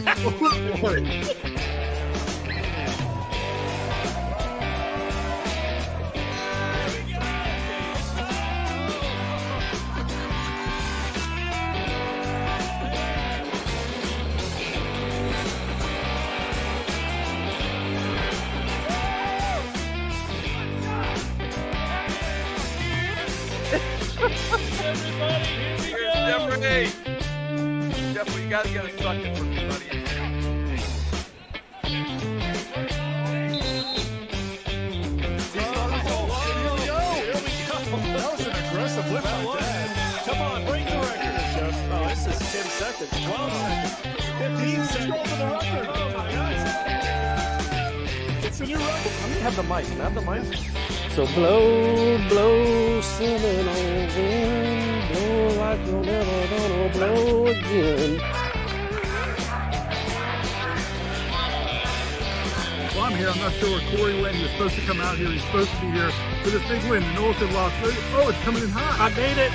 Oh, boy. Jeffrey, you gotta get a sucker for me, buddy. That was an aggressive lift by Dad. Come on, break the record. Oh, this is 10 seconds, 12 seconds, 15 seconds. Roll for the record. Oh, my God. It's a new record. I'm going to have the mic. Can I have the mic? So blow, Seminole wind, blow like you're never gonna blow again. Well, I'm here. I'm not sure where Corey went. He was supposed to come out here. He's supposed to be here for this big win. The Noles have lost. Oh, it's coming in hot. I made it.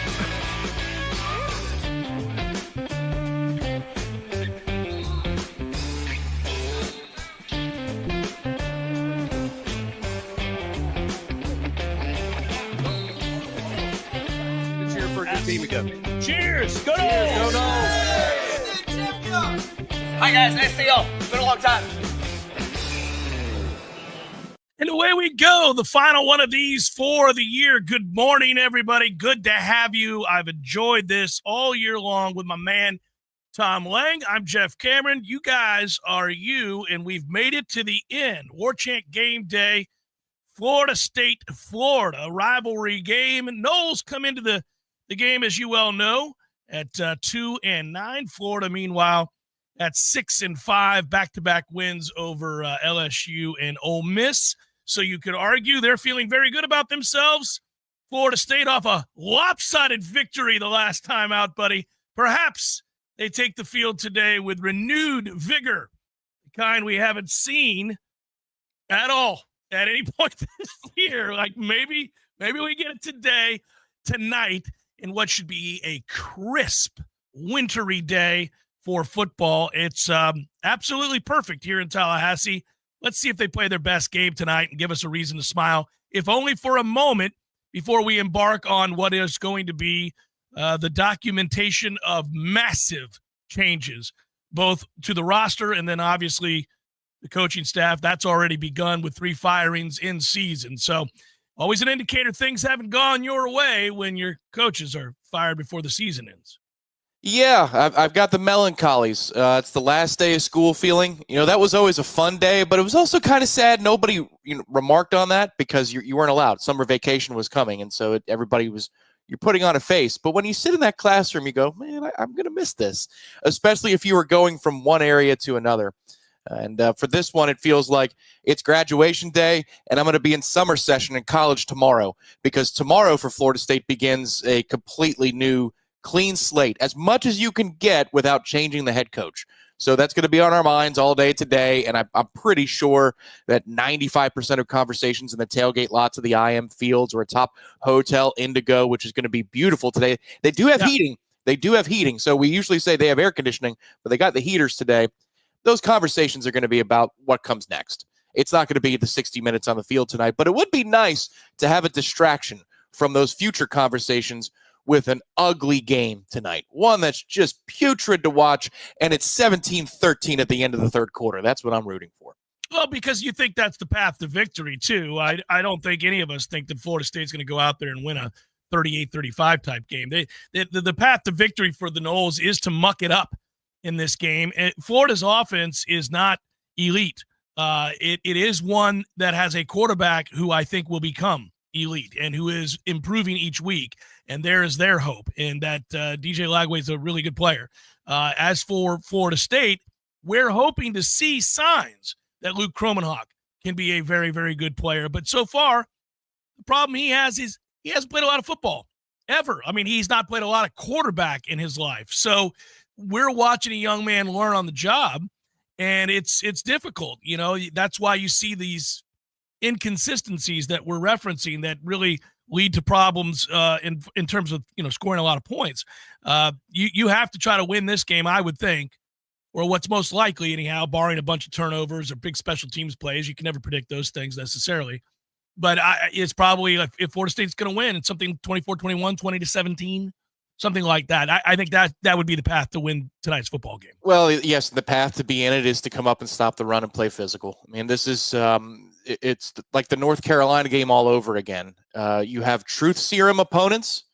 Cheers! Go Noles! Go Noles! Hi guys, nice to see y'all. It's been a long time. And away we go. The final one of these for the year. Good morning, everybody. Good to have you. I've enjoyed this all year long with my man, Tom Lang. I'm Jeff Cameron. You guys are you, and we've made it to the end. Warchant GameDay, Florida State, Florida, rivalry game. And Noles come into the game, as you well know, at 2-9. Florida, meanwhile, at 6-5, back-to-back wins over LSU and Ole Miss. So you could argue they're feeling very good about themselves. Florida State off a lopsided victory the last time out, buddy. Perhaps they take the field today with renewed vigor, the kind we haven't seen at all at any point this year. Like maybe we get it today, tonight, in what should be a crisp, wintry day for football. It's absolutely perfect here in Tallahassee. Let's see if they play their best game tonight and give us a reason to smile, if only for a moment, before we embark on what is going to be the documentation of massive changes, both to the roster and then obviously the coaching staff. That's already begun with 3 firings in season. So always an indicator things haven't gone your way when your coaches are fired before the season ends. Yeah, I've got the melancholies. It's the last day of school feeling. You know, that was always a fun day, but it was also kind of sad. Nobody remarked on that because you weren't allowed. Summer vacation was coming, and so everybody was – you're putting on a face. But when you sit in that classroom, you go, man, I'm going to miss this, especially if you were going from one area to another. And for this one, it feels like it's graduation day, and I'm going to be in summer session in college tomorrow, because tomorrow for Florida State begins a completely new, clean slate, as much as you can get without changing the head coach. So that's going to be on our minds all day today, and I'm pretty sure that 95% of conversations in the tailgate lots of the IM Fields or atop Hotel Indigo, which is going to be beautiful today. They do have heating. They do have heating. So we usually say they have air conditioning, but they got the heaters today. Those conversations are going to be about what comes next. It's not going to be the 60 minutes on the field tonight, but it would be nice to have a distraction from those future conversations with an ugly game tonight. One that's just putrid to watch, and it's 17-13 at the end of the third quarter. That's what I'm rooting for. Well, because you think that's the path to victory, too. I don't think any of us think that Florida State's going to go out there and win a 38-35 type game. The path to victory for the Noles is to muck it up in this game. And Florida's offense is not elite. It is one that has a quarterback who I think will become elite and who is improving each week. And there is their hope. And that DJ Lagway is a really good player. As for Florida State, we're hoping to see signs that Luke Kromenhoek can be a very, very good player. But so far, the problem he has is he hasn't played a lot of football ever. I mean, he's not played a lot of quarterback in his life. So we're watching a young man learn on the job, and it's difficult. You know, that's why you see these inconsistencies that we're referencing that really lead to problems in terms of, scoring a lot of points. You have to try to win this game, I would think, or what's most likely anyhow, barring a bunch of turnovers or big special teams plays. You can never predict those things necessarily. But it's probably like if Florida State's going to win, it's something 24-21, 20-17, something like that. I think that would be the path to win tonight's football game. Well, yes, the path to be in it is to come up and stop the run and play physical. I mean, this is it's like the North Carolina game all over again. You have truth serum opponents.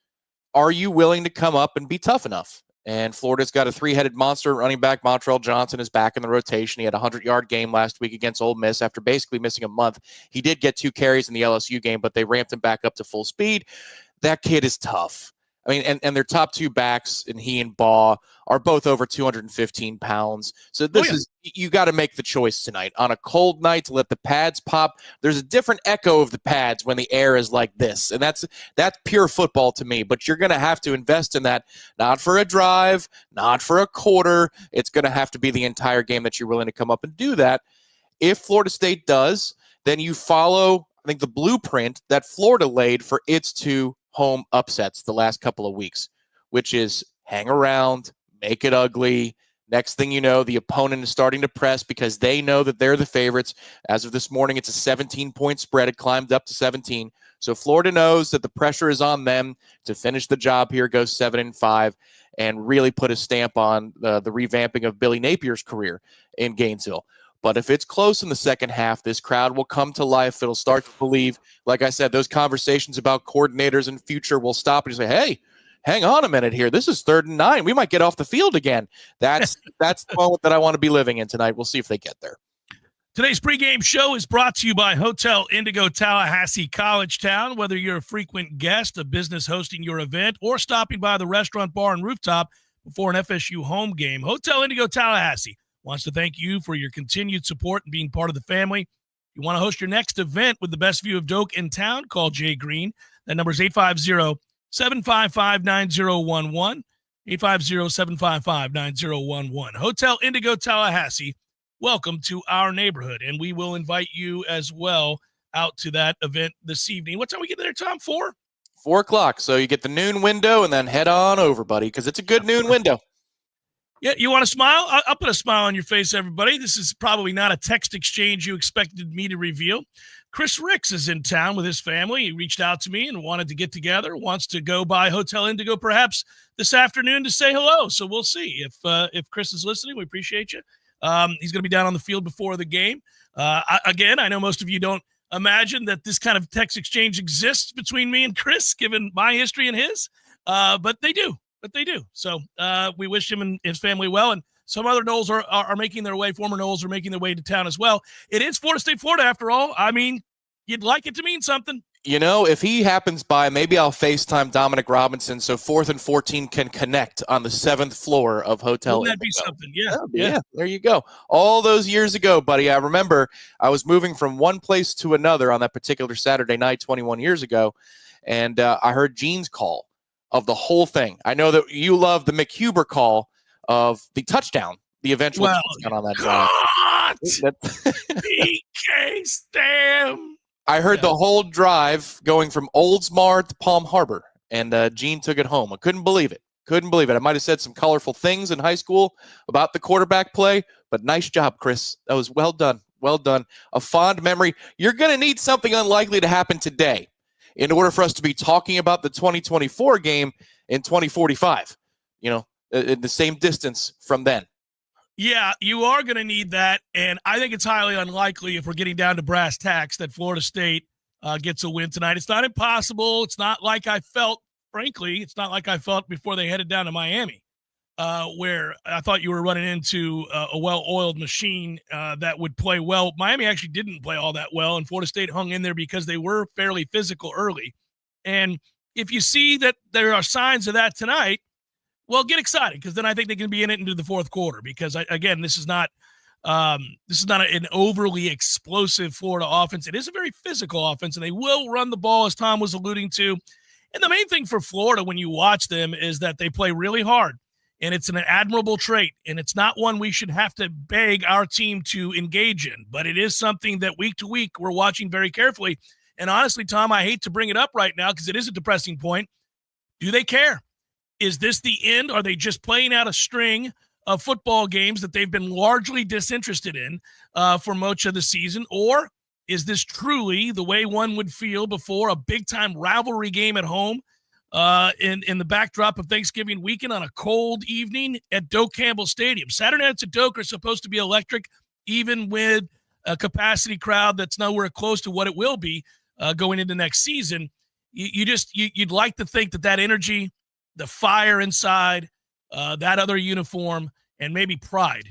Are you willing to come up and be tough enough? And Florida's got a three-headed monster running back. Montrell Johnson is back in the rotation. He had a 100-yard game last week against Ole Miss after basically missing a month. He did get 2 carries in the LSU game, but they ramped him back up to full speed. That kid is tough. I mean, and their top 2 backs, and he and Baugh, are both over 215 pounds. So this is, you got to make the choice tonight. On a cold night to let the pads pop, there's a different echo of the pads when the air is like this. And that's pure football to me. But you're going to have to invest in that, not for a drive, not for a quarter. It's going to have to be the entire game that you're willing to come up and do that. If Florida State does, then you follow, I think, the blueprint that Florida laid for its 2 home upsets the last couple of weeks, which is hang around, make it ugly. Next thing you know, the opponent is starting to press because they know that they're the favorites. As of this morning, it's a 17-point spread. It climbed up to 17. So Florida knows that the pressure is on them to finish the job here, go 7-5, and really put a stamp on the revamping of Billy Napier's career in Gainesville. But if it's close in the second half, this crowd will come to life. It'll start to believe, like I said, those conversations about coordinators and future will stop and say, hey, hang on a minute here. This is 3rd and 9. We might get off the field again. That's the moment that I want to be living in tonight. We'll see if they get there. Today's pregame show is brought to you by Hotel Indigo Tallahassee College Town. Whether you're a frequent guest, a business hosting your event, or stopping by the restaurant, bar, and rooftop before an FSU home game, Hotel Indigo Tallahassee wants to thank you for your continued support and being part of the family. If you want to host your next event with the best view of Doak in town, call Jay Green. That number is 850-755-9011, 850-755-9011. Hotel Indigo Tallahassee, welcome to our neighborhood, and we will invite you as well out to that event this evening. What time we get there, Tom? 4? 4 o'clock. So you get the noon window and then head on over, buddy, because it's a good noon window. Yeah, you want to smile? I'll put a smile on your face, everybody. This is probably not a text exchange you expected me to reveal. Chris Ricks is in town with his family. He reached out to me and wanted to get together, wants to go by Hotel Indigo perhaps this afternoon to say hello. So we'll see if Chris is listening. We appreciate you. He's going to be down on the field before the game. Again, I know most of you don't imagine that this kind of text exchange exists between me and Chris, given my history and his, but they do. So we wish him and his family well. And some other Noles are making their way, former Noles are making their way to town as well. It is Florida State, Florida, after all. I mean, you'd like it to mean something. You know, if he happens by, maybe I'll FaceTime Dominic Robinson so 4th and 14 can connect on the 7th floor of Hotel. Wouldn't that be something? Yeah. Yeah, there you go. All those years ago, buddy, I remember I was moving from one place to another on that particular Saturday night 21 years ago, and I heard Gene's call of the whole thing. I know that you love the McHuber call of the touchdown, the eventual touchdown on that drive. PK Stam. I heard the whole drive going from Oldsmar to Palm Harbor, and Gene took it home. I couldn't believe it. I might have said some colorful things in high school about the quarterback play, but nice job, Chris. That was well done. Well done. A fond memory. You're going to need something unlikely to happen today in order for us to be talking about the 2024 game in 2045, in the same distance from then. Yeah, you are going to need that, and I think it's highly unlikely if we're getting down to brass tacks that Florida State gets a win tonight. It's not impossible. It's not like I felt, frankly, before they headed down to Miami, where I thought you were running into a well-oiled machine that would play well. Miami actually didn't play all that well, and Florida State hung in there because they were fairly physical early. And if you see that there are signs of that tonight, well, get excited, because then I think they can be in it into the fourth quarter. Because again, this is not an overly explosive Florida offense. It is a very physical offense, and they will run the ball, as Tom was alluding to. And the main thing for Florida when you watch them is that they play really hard, and it's an admirable trait. And it's not one we should have to beg our team to engage in, but it is something that week to week we're watching very carefully. And honestly, Tom, I hate to bring it up right now because it is a depressing point. Do they care? Is this the end? Are they just playing out a string of football games that they've been largely disinterested in for much of the season? Or is this truly the way one would feel before a big-time rivalry game at home in the backdrop of Thanksgiving weekend on a cold evening at Doak Campbell Stadium? Saturday nights at Doak are supposed to be electric, even with a capacity crowd that's nowhere close to what it will be going into next season. You'd like to think that energy, the fire inside, that other uniform, and maybe pride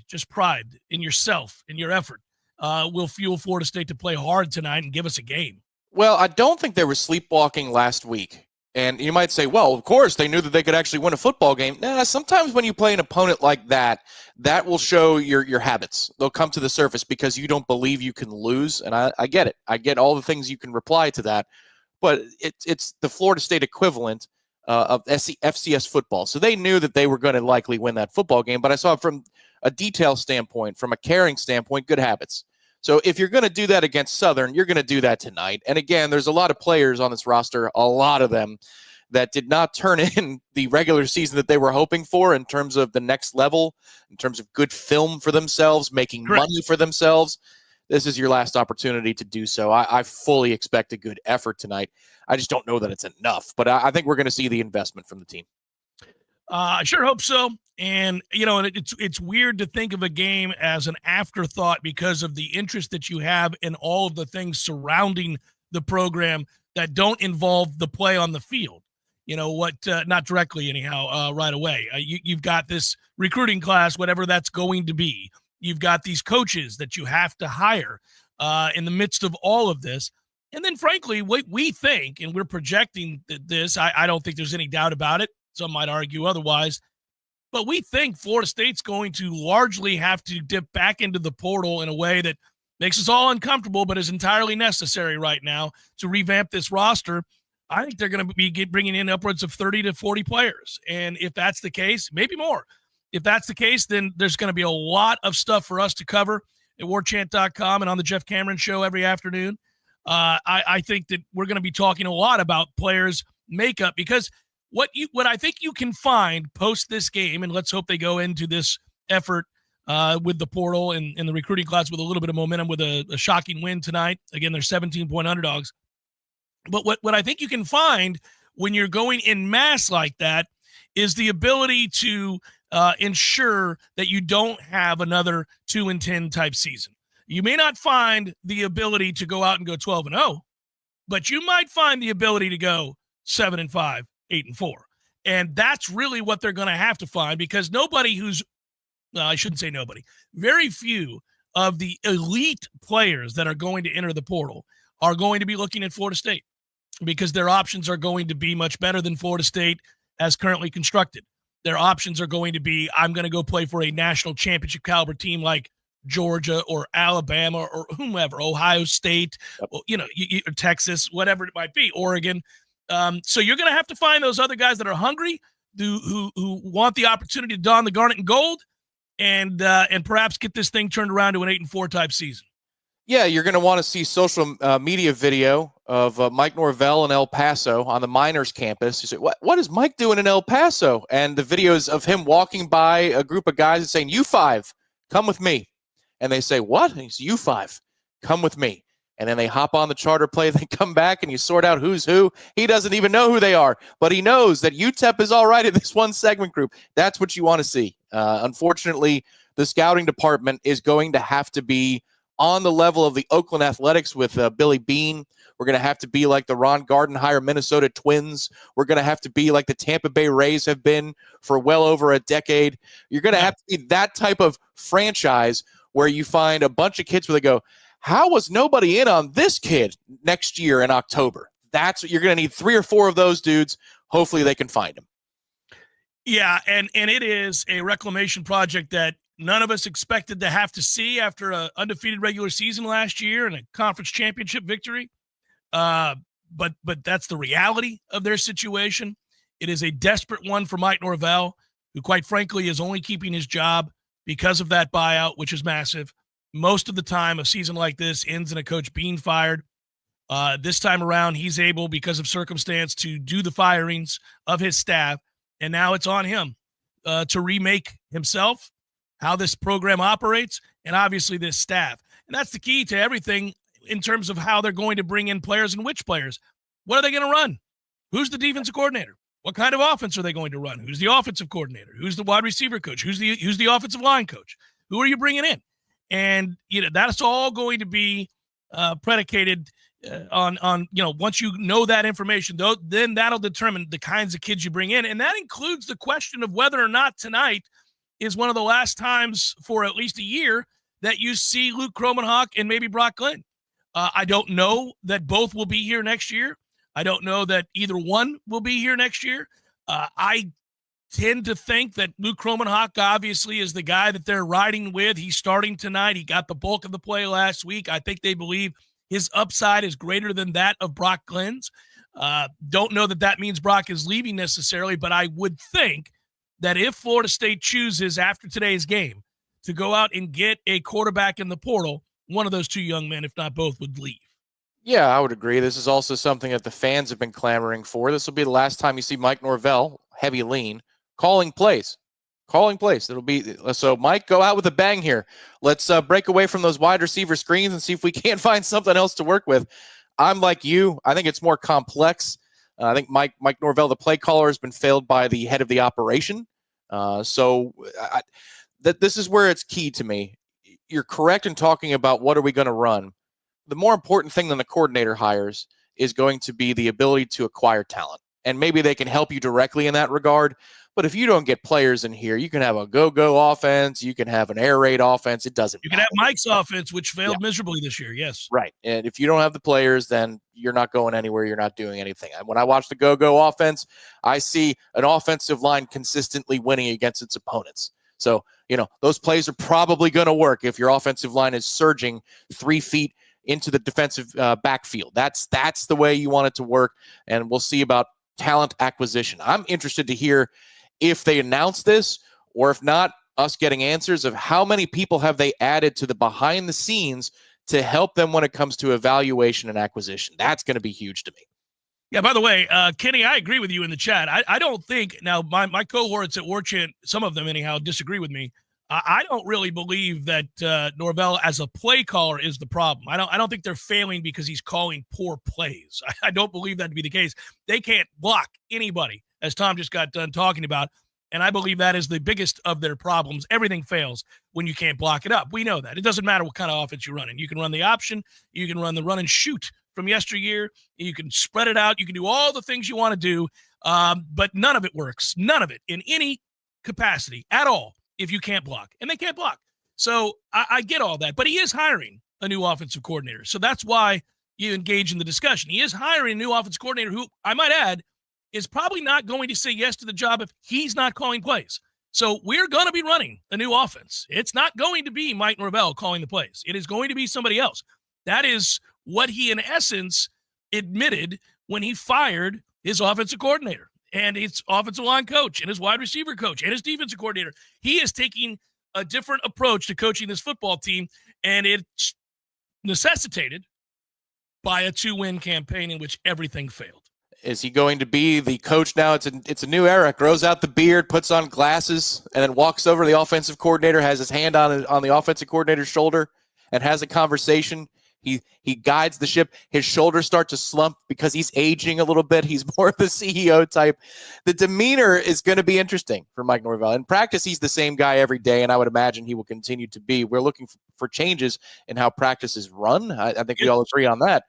in yourself, in your effort, will fuel Florida State to play hard tonight and give us a game. Well, I don't think they were sleepwalking last week. And you might say, well, of course, they knew that they could actually win a football game. Nah, sometimes when you play an opponent like that, that will show your habits. They'll come to the surface because you don't believe you can lose. And I get it. I get all the things you can reply to that. But it's the Florida State equivalent of FCS football. So they knew that they were going to likely win that football game. But I saw from a detail standpoint, from a caring standpoint, good habits. So if you're going to do that against Southern, you're going to do that tonight. And again, there's a lot of players on this roster, a lot of them, that did not turn in the regular season that they were hoping for in terms of the next level, in terms of good film for themselves, making money for themselves. This is your last opportunity to do so. I fully expect a good effort tonight. I just don't know that it's enough, but I think we're going to see the investment from the team. I sure hope so. And, it's weird to think of a game as an afterthought because of the interest that you have in all of the things surrounding the program that don't involve the play on the field. Not directly anyhow, right away. You've got this recruiting class, whatever that's going to be. You've got these coaches that you have to hire in the midst of all of this. And then, frankly, what we think, and we're projecting this, I don't think there's any doubt about it. Some might argue otherwise. But we think Florida State's going to largely have to dip back into the portal in a way that makes us all uncomfortable, but is entirely necessary right now to revamp this roster. I think they're going to be bringing in upwards of 30 to 40 players. And if that's the case, maybe more. If that's the case, then there's going to be a lot of stuff for us to cover at warchant.com and on the Jeff Cameron Show every afternoon. I think that we're going to be talking a lot about players' makeup because what I think you can find post this game, and let's hope they go into this effort with the portal and the recruiting class with a little bit of momentum with a shocking win tonight. Again, they're 17-point underdogs. But what I think you can find when you're going in mass like that is the ability to ensure that you don't have another 2-10 type season. You may not find the ability to go out and go 12-0, but you might find the ability to go 7-5, 8-4. And that's really what they're going to have to find because very few of the elite players that are going to enter the portal are going to be looking at Florida State because their options are going to be much better than Florida State as currently constructed. Their options are going to be, I'm going to go play for a national championship caliber team like Georgia or Alabama or whomever, Ohio State, Texas, whatever it might be, Oregon. So you're going to have to find those other guys that are hungry, who want the opportunity to don the garnet and gold, and perhaps get this thing turned around to an 8-4 type season. Yeah, you're going to want to see social media video of Mike Norvell in El Paso on the Miners campus. You say, what is Mike doing in El Paso? And the videos of him walking by a group of guys and saying, "U5, come with me." And they say, "What?" And he's, "U5, come with me." And then they hop on the charter plane, they come back, and you sort out who's who. He doesn't even know who they are, but he knows that UTEP is all right in this one segment group. That's what you want to see. Unfortunately, the scouting department is going to have to be on the level of the Oakland Athletics with Billy Bean. We're going to have to be like the Ron Gardenhire Minnesota Twins. We're going to have to be like the Tampa Bay Rays have been for well over a decade. You're going to have to be that type of franchise where you find a bunch of kids where they go, how was nobody in on this kid next year in October? That's what you're going to need, 3 or 4 of those dudes. Hopefully they can find him. Yeah, and it is a reclamation project that none of us expected to have to see after an undefeated regular season last year and a conference championship victory. But that's the reality of their situation. It is a desperate one for Mike Norvell, who quite frankly is only keeping his job because of that buyout, which is massive. Most of the time, a season like this ends in a coach being fired. This time around, he's able, because of circumstance, to do the firings of his staff, and now it's on him to remake himself how this program operates, and obviously this staff. And that's the key to everything in terms of how they're going to bring in players and which players. What are they going to run? Who's the defensive coordinator? What kind of offense are they going to run? Who's the offensive coordinator? Who's the wide receiver coach? Who's the offensive line coach? Who are you bringing in? And that's all going to be predicated on once you know that information, though, then that'll determine the kinds of kids you bring in, and that includes the question of whether or not tonight is one of the last times for at least a year that you see Luke Kromenhoek and maybe Brock Glenn. I don't know that both will be here next year. I don't know that either one will be here next year. I tend to think that Luke Kromenhoek obviously is the guy that they're riding with. He's starting tonight. He got the bulk of the play last week. I think they believe his upside is greater than that of Brock Glenn's. Don't know that means Brock is leaving necessarily, but I would think that if Florida State chooses after today's game to go out and get a quarterback in the portal, one of those two young men, if not both, would leave. Yeah, I would agree. This is also something that the fans have been clamoring for. This will be the last time you see Mike Norvell, heavy lean, calling plays. It'll be so. Mike, go out with a bang here. Let's break away from those wide receiver screens and see if we can't find something else to work with. I'm like you. I think it's more complex. I think Mike Norvell, the play caller, has been failed by the head of the operation. This is where it's key to me. You're correct in talking about what are we going to run. The more important thing than the coordinator hires is going to be the ability to acquire talent. And maybe they can help you directly in that regard. But if you don't get players in here, you can have a go-go offense. You can have an air raid offense. It doesn't matter. You can have Mike's offense, which failed miserably this year. Yes. Right. And if you don't have the players, then you're not going anywhere. You're not doing anything. When I watch the go-go offense, I see an offensive line consistently winning against its opponents. So, those plays are probably going to work if your offensive line is surging 3 feet into the defensive backfield. That's the way you want it to work. And we'll see about talent acquisition. I'm interested to hear if they announce this, or if not, us getting answers of how many people have they added to the behind the scenes to help them when it comes to evaluation and acquisition. That's going to be huge to me. Yeah, by the way, Kenny, I agree with you in the chat. I don't think, now my cohorts at Warchant, some of them anyhow, disagree with me. I don't really believe that Norvell as a play caller is the problem. I don't think they're failing because he's calling poor plays. I don't believe that to be the case. They can't block anybody, as Tom just got done talking about, and I believe that is the biggest of their problems. Everything fails when you can't block it up. We know that. It doesn't matter what kind of offense you're running. You can run the option. You can run the run and shoot from yesteryear. You can spread it out. You can do all the things you want to do, but none of it works. None of it in any capacity at all if you can't block. And they can't block. So I get all that. But he is hiring a new offensive coordinator. So that's why you engage in the discussion. He is hiring a new offensive coordinator who, I might add, is probably not going to say yes to the job if he's not calling plays. So we're going to be running a new offense. It's not going to be Mike Norvell calling the plays. It is going to be somebody else. That is what he, in essence, admitted when he fired his offensive coordinator and his offensive line coach and his wide receiver coach and his defensive coordinator. He is taking a different approach to coaching this football team, and it's necessitated by a 2-win campaign in which everything failed. Is he going to be the coach now? It's a new era. Grows out the beard, puts on glasses, and then walks over to the offensive coordinator, has his hand on the offensive coordinator's shoulder, and has a conversation. He guides the ship. His shoulders start to slump because he's aging a little bit. He's more of the CEO type. The demeanor is going to be interesting for Mike Norvell. In practice, he's the same guy every day, and I would imagine he will continue to be. We're looking for changes in how practice is run. I think we all agree on that.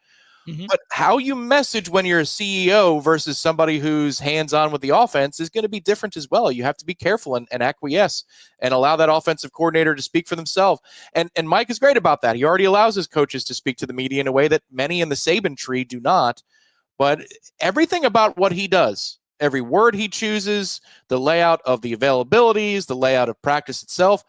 Mm-hmm. But how you message when you're a CEO versus somebody who's hands-on with the offense is going to be different as well. You have to be careful and acquiesce and allow that offensive coordinator to speak for themselves. And Mike is great about that. He already allows his coaches to speak to the media in a way that many in the Saban tree do not. But everything about what he does, every word he chooses, the layout of the availabilities, the layout of practice itself,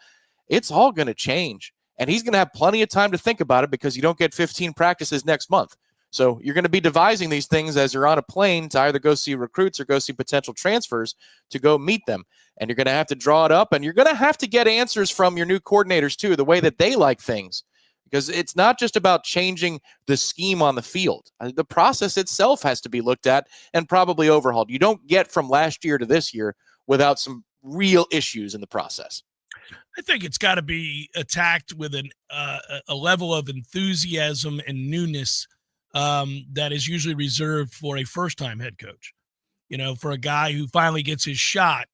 it's all going to change. And he's going to have plenty of time to think about it because you don't get 15 practices next month. So you're going to be devising these things as you're on a plane to either go see recruits or go see potential transfers to go meet them. And you're going to have to draw it up, and you're going to have to get answers from your new coordinators too, the way that they like things, because it's not just about changing the scheme on the field. The process itself has to be looked at and probably overhauled. You don't get from last year to this year without some real issues in the process. I think it's got to be attacked with a level of enthusiasm and newness that is usually reserved for a first-time head coach. For a guy who finally gets his shot,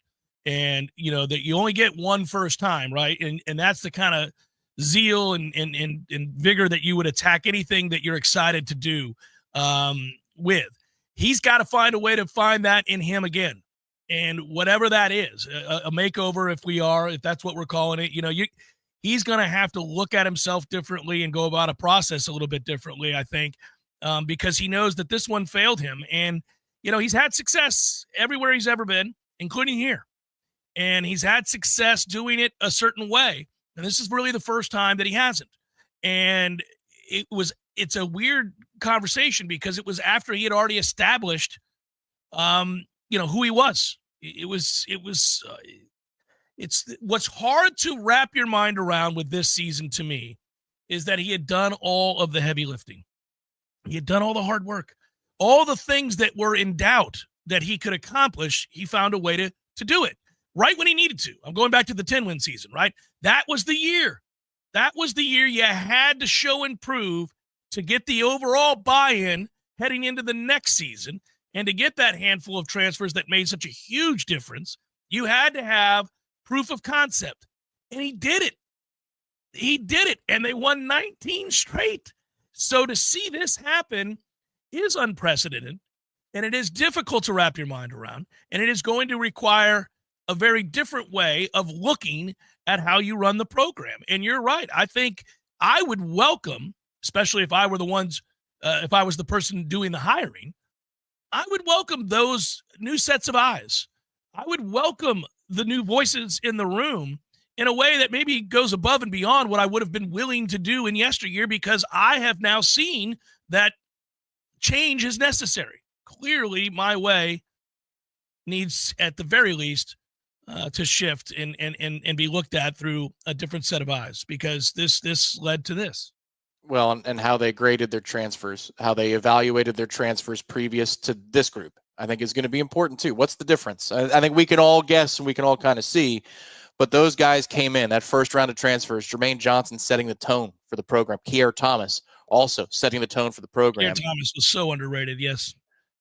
and that you only get one first time, right? And that's the kind of zeal and vigor that you would attack anything that you're excited to do with. He's got to find a way to find that in him again. And whatever that is, a makeover, if that's what we're calling it, he's going to have to look at himself differently and go about a process a little bit differently, I think, because he knows that this one failed him. And, he's had success everywhere he's ever been, including here. And he's had success doing it a certain way. And this is really the first time that he hasn't. And it's a weird conversation because it was after he had already established who he was. It's what's hard to wrap your mind around with this season to me is that he had done all of the heavy lifting. He had done all the hard work, all the things that were in doubt that he could accomplish. He found a way to do it right when he needed to. I'm going back to the 10-win season, right? That was the year. That was the year you had to show and prove to get the overall buy-in heading into the next season. And to get that handful of transfers that made such a huge difference, you had to have proof of concept. And he did it. He did it. And they won 19 straight. So to see this happen is unprecedented. And it is difficult to wrap your mind around. And it is going to require a very different way of looking at how you run the program. And you're right. I think I would welcome, especially if I were if I was the person doing the hiring, I would welcome those new sets of eyes. I would welcome the new voices in the room in a way that maybe goes above and beyond what I would have been willing to do in yesteryear, because I have now seen that change is necessary. Clearly, my way needs, at the very least, to shift and be looked at through a different set of eyes, because this led to this. Well, and how they graded their transfers, how they evaluated their transfers previous to this group, I think is going to be important too. What's the difference? I think we can all guess and we can all kind of see, but those guys came in, that first round of transfers, Jermaine Johnson setting the tone for the program. Kier Thomas also setting the tone for the program. Kier Thomas was so underrated, yes.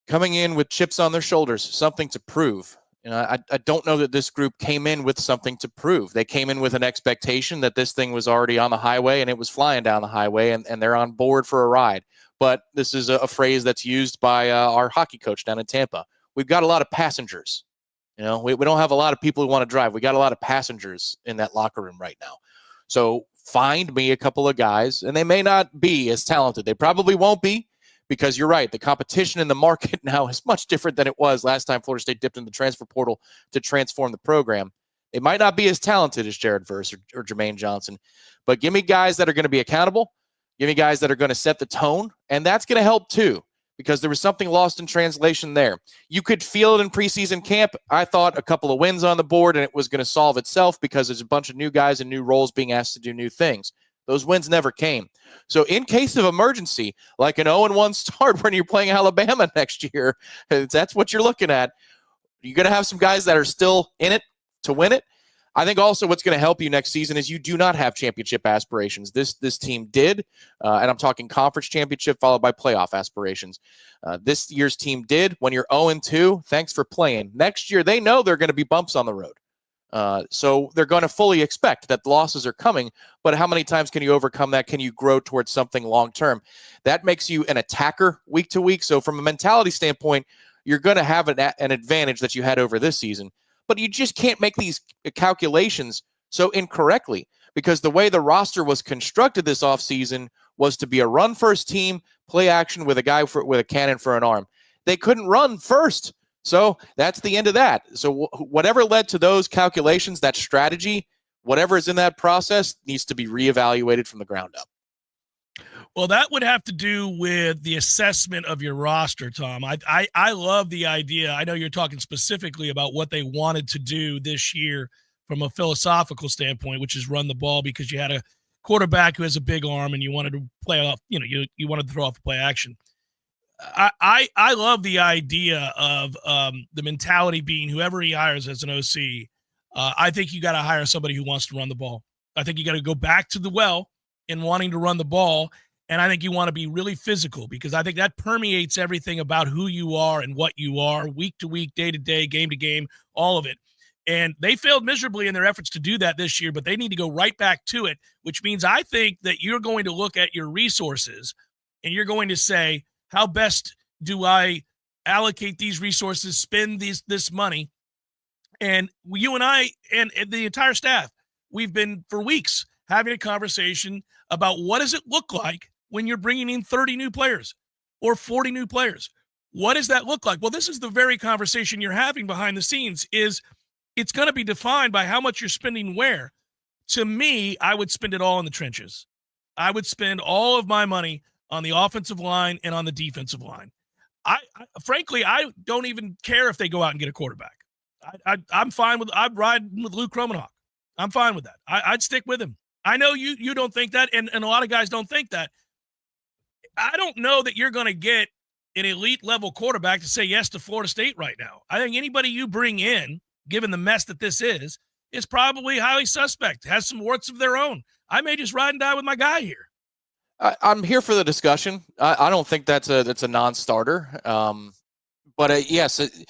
Coming in with chips on their shoulders, something to prove. I don't know that this group came in with something to prove. They came in with an expectation that this thing was already on the highway and it was flying down the highway, and they're on board for a ride. But this is a phrase that's used by our hockey coach down in Tampa. We've got a lot of passengers. We don't have a lot of people who want to drive. We got a lot of passengers in that locker room right now. So find me a couple of guys, and they may not be as talented. They probably won't be. Because you're right, the competition in the market now is much different than it was last time Florida State dipped in the transfer portal to transform the program. It might not be as talented as Jared Verse or Jermaine Johnson, but give me guys that are going to be accountable. Give me guys that are going to set the tone, and that's going to help too, because there was something lost in translation there. You could feel it in preseason camp. I thought a couple of wins on the board, and it was going to solve itself because there's a bunch of new guys and new roles being asked to do new things. Those wins never came. So in case of emergency, like an 0-1 start when you're playing Alabama next year, that's what you're looking at. You're going to have some guys that are still in it to win it. I think also what's going to help you next season is you do not have championship aspirations. This team did, and I'm talking conference championship followed by playoff aspirations. This year's team did. When you're 0-2, thanks for playing. Next year, they know there are going to be bumps on the road. So they're going to fully expect that losses are coming, but how many times can you overcome that? Can you grow towards something long-term? That makes you an attacker week to week. So from a mentality standpoint, you're going to have an advantage that you had over this season, but you just can't make these calculations so incorrectly, because the way the roster was constructed this offseason was to be a run-first team, play action with a guy with a cannon for an arm. They couldn't run first. So that's the end of that. So whatever led to those calculations, that strategy, whatever is in that process needs to be reevaluated from the ground up. Well, that would have to do with the assessment of your roster, Tom. I love the idea. I know you're talking specifically about what they wanted to do this year from a philosophical standpoint, which is run the ball, because you had a quarterback who has a big arm and you wanted to play off, you wanted to throw off the play action. I love the idea of the mentality being whoever he hires as an OC, I think you got to hire somebody who wants to run the ball. I think you got to go back to the well in wanting to run the ball. And I think you want to be really physical, because I think that permeates everything about who you are and what you are, week to week, day to day, game to game, all of it. And they failed miserably in their efforts to do that this year, but they need to go right back to it, which means I think that you're going to look at your resources and you're going to say, how best do I allocate these resources, spend this money? And you and I and the entire staff, we've been for weeks having a conversation about what does it look like when you're bringing in 30 new players or 40 new players. What does that look like? Well, this is the very conversation you're having behind the scenes. Is it's going to be defined by how much you're spending where. To me, I would spend it all in the trenches. I would spend all of my money on the offensive line and on the defensive line. Frankly, I don't even care if they go out and get a quarterback. I'm fine with. I'd ride with Luke Kromenhoek. I'm fine with that. I'd stick with him. I know you don't think that, and a lot of guys don't think that. I don't know that you're going to get an elite level quarterback to say yes to Florida State right now. I think anybody you bring in, given the mess that this is probably highly suspect, has some warts of their own. I may just ride and die with my guy here. I'm here for the discussion. I don't think that's a non-starter. But yes,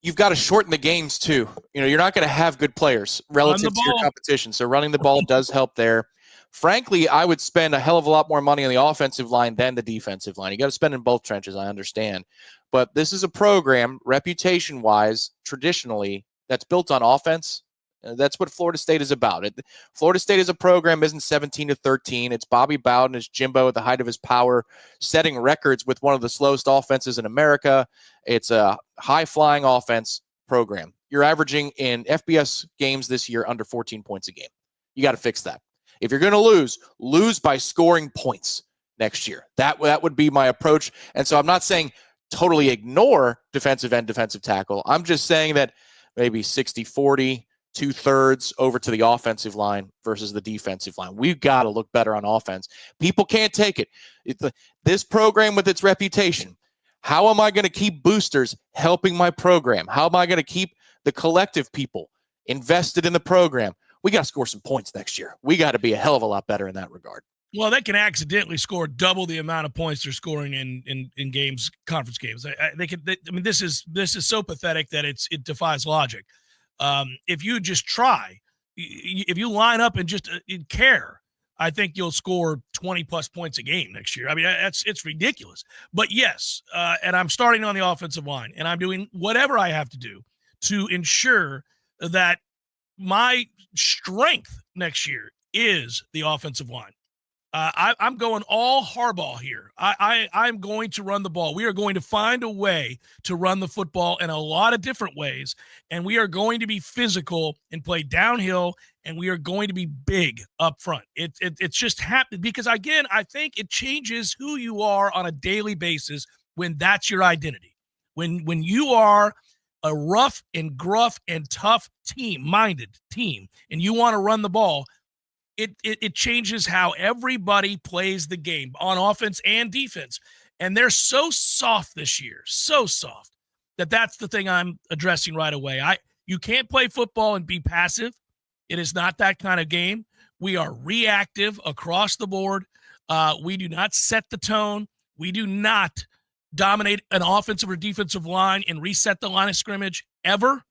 you've got to shorten the games too. You know, you're not going to have good players relative to your competition. So running the ball does help there. Frankly, I would spend a hell of a lot more money on the offensive line than the defensive line. You got to spend in both trenches, I understand. But this is a program, reputation-wise, traditionally, that's built on offense. That's what Florida State is about. Florida State as a program isn't 17-13. It's Bobby Bowden as Jimbo at the height of his power, setting records with one of the slowest offenses in America. It's a high-flying offense program. You're averaging in FBS games this year under 14 points a game. You got to fix that. If you're going to lose by scoring points next year. That would be my approach. And so I'm not saying totally ignore defensive end, defensive tackle. I'm just saying that maybe 60-40, 2/3 over to the offensive line versus the defensive line. We've got to look better on offense. People can't take it. This program with its reputation, how am I going to keep boosters helping my program? How am I going to keep the collective people invested in the program? We got to score some points next year. We got to be a hell of a lot better in that regard. Well, they can accidentally score double the amount of points they're scoring in games, conference games. This is so pathetic that it defies logic. If you just try, if you line up and just care, I think you'll score 20+ points a game next year. I mean, it's ridiculous. But yes, and I'm starting on the offensive line, and I'm doing whatever I have to do to ensure that my strength next year is the offensive line. I'm going all Harbaugh here. I'm going to run the ball. We are going to find a way to run the football in a lot of different ways, and we are going to be physical and play downhill, and we are going to be big up front. It's just happened because, again, I think it changes who you are on a daily basis when that's your identity. When you are a rough and gruff and tough minded team, and you want to run the ball, it changes how everybody plays the game on offense and defense. And they're so soft this year, so soft, that's the thing I'm addressing right away. You can't play football and be passive. It is not that kind of game. We are reactive across the board. We do not set the tone. We do not dominate an offensive or defensive line and reset the line of scrimmage ever.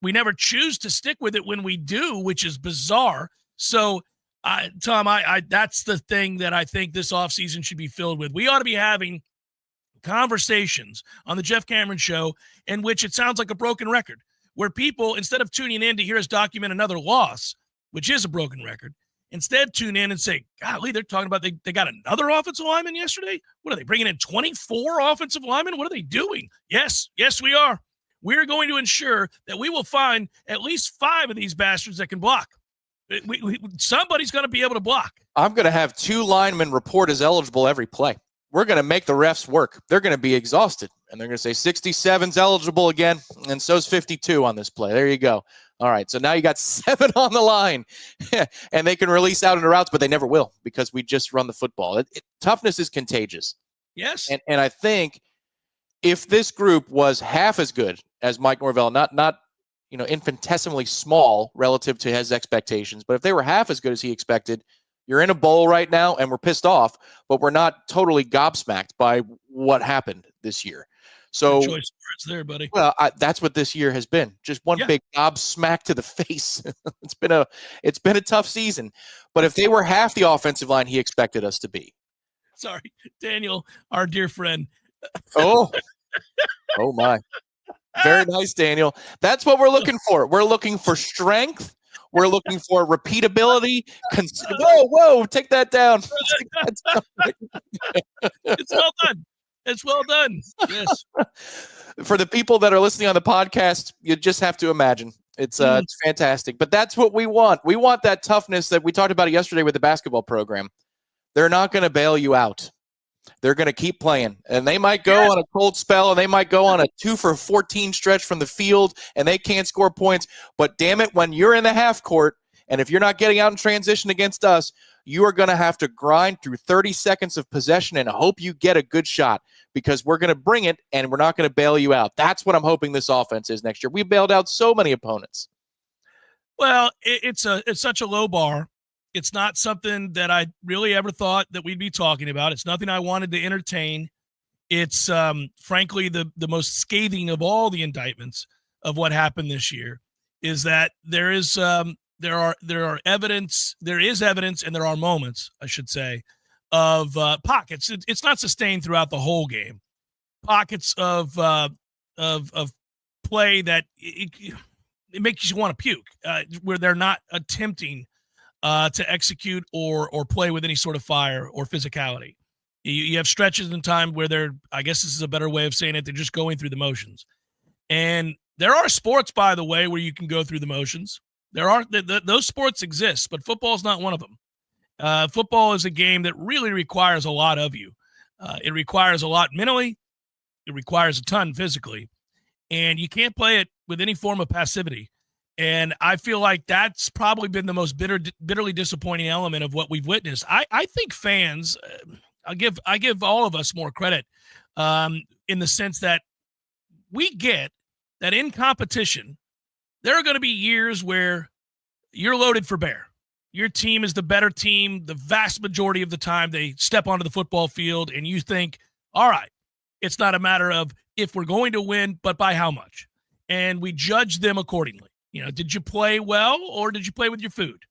We never choose to stick with it when we do, which is bizarre. So, Tom, that's the thing that I think this offseason should be filled with. We ought to be having conversations on the Jeff Cameron Show in which it sounds like a broken record, where people, instead of tuning in to hear us document another loss, which is a broken record, instead tune in and say, golly, they're talking about they got another offensive lineman yesterday? What are they, bringing in 24 offensive linemen? What are they doing? Yes, we are. We're going to ensure that we will find at least 5 of these bastards that can block. Somebody's going to be able to block. I'm going to have 2 linemen report as eligible every play. We're going to make the refs work. They're going to be exhausted, and they're going to say 67's eligible again, and so's 52 on this play. There you go. All right, so now you got 7 on the line, and they can release out into routes, but they never will because we just run the football. Toughness is contagious. Yes. And I think if this group was half as good as Mike Norvell, not infinitesimally small relative to his expectations. But if they were half as good as he expected, you're in a bowl right now and we're pissed off, but we're not totally gobsmacked by what happened this year. So choice of words there, buddy. Well, that's what this year has been. Just one big gobsmack to the face. It's been a tough season. But if they were half the offensive line he expected us to be. Sorry, Daniel, our dear friend. Oh my. Very nice, Daniel. That's what we're looking for. We're looking for strength. We're looking for repeatability. Whoa, take that down. It's well done. It's well done. Yes. For the people that are listening on the podcast, you just have to imagine. It's fantastic. But that's what we want. We want that toughness that we talked about yesterday with the basketball program. They're not going to bail you out. They're going to keep playing. And they might go on a cold spell, and they might go on a 2 for 14 stretch from the field, and they can't score points. But damn it, when you're in the half court, and if you're not getting out in transition against us, you are going to have to grind through 30 seconds of possession and hope you get a good shot, because we're going to bring it, and we're not going to bail you out. That's what I'm hoping this offense is next year. We bailed out so many opponents. Well, it's such a low bar. It's not something that I really ever thought that we'd be talking about. It's nothing I wanted to entertain. It's frankly the most scathing of all the indictments of what happened this year is that there is evidence, and there are moments, I should say, of pockets. It's not sustained throughout the whole game. Pockets of play that it makes you want to puke, where they're not attempting to execute or play with any sort of fire or physicality. You have stretches in time where they're, I guess this is a better way of saying it, they're just going through the motions. And there are sports, by the way, where you can go through the motions. Those sports exist, but football is not one of them. Football is a game that really requires a lot of you. It requires a lot mentally. It requires a ton physically. And you can't play it with any form of passivity. And I feel like that's probably been the most bitterly disappointing element of what we've witnessed. I think fans, I give all of us more credit in the sense that we get that in competition, there are going to be years where you're loaded for bear. Your team is the better team. The vast majority of the time they step onto the football field and you think, all right, it's not a matter of if we're going to win, but by how much. And we judge them accordingly. Did you play well or did you play with your food?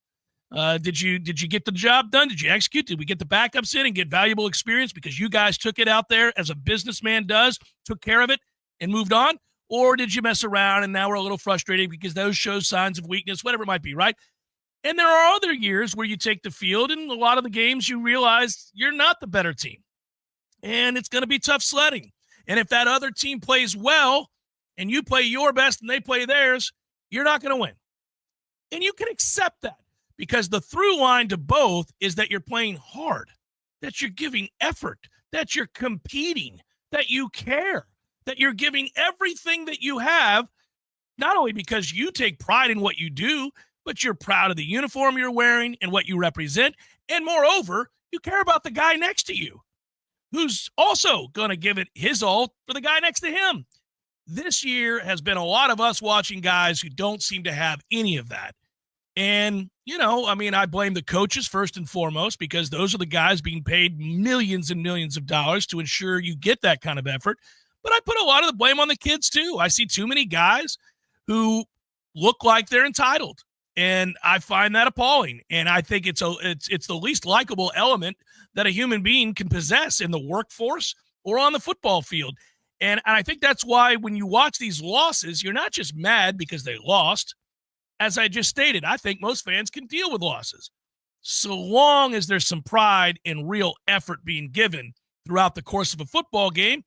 Did you get the job done? Did you execute? Did we get the backups in and get valuable experience because you guys took it out there as a businessman does, took care of it and moved on? Or did you mess around and now we're a little frustrated because those show signs of weakness, whatever it might be, right? And there are other years where you take the field and a lot of the games you realize you're not the better team. And it's going to be tough sledding. And if that other team plays well and you play your best and they play theirs, you're not going to win. And you can accept that because the through line to both is that you're playing hard, that you're giving effort, that you're competing, that you care, that you're giving everything that you have, not only because you take pride in what you do, but you're proud of the uniform you're wearing and what you represent. And moreover, you care about the guy next to you who's also going to give it his all for the guy next to him. This year has been a lot of us watching guys who don't seem to have any of that. And, I blame the coaches first and foremost because those are the guys being paid millions and millions of dollars to ensure you get that kind of effort. But I put a lot of the blame on the kids too. I see too many guys who look like they're entitled, and I find that appalling. And I think it's the least likable element that a human being can possess in the workforce or on the football field. And I think that's why when you watch these losses, you're not just mad because they lost. As I just stated, I think most fans can deal with losses so long as there's some pride and real effort being given throughout the course of a football game.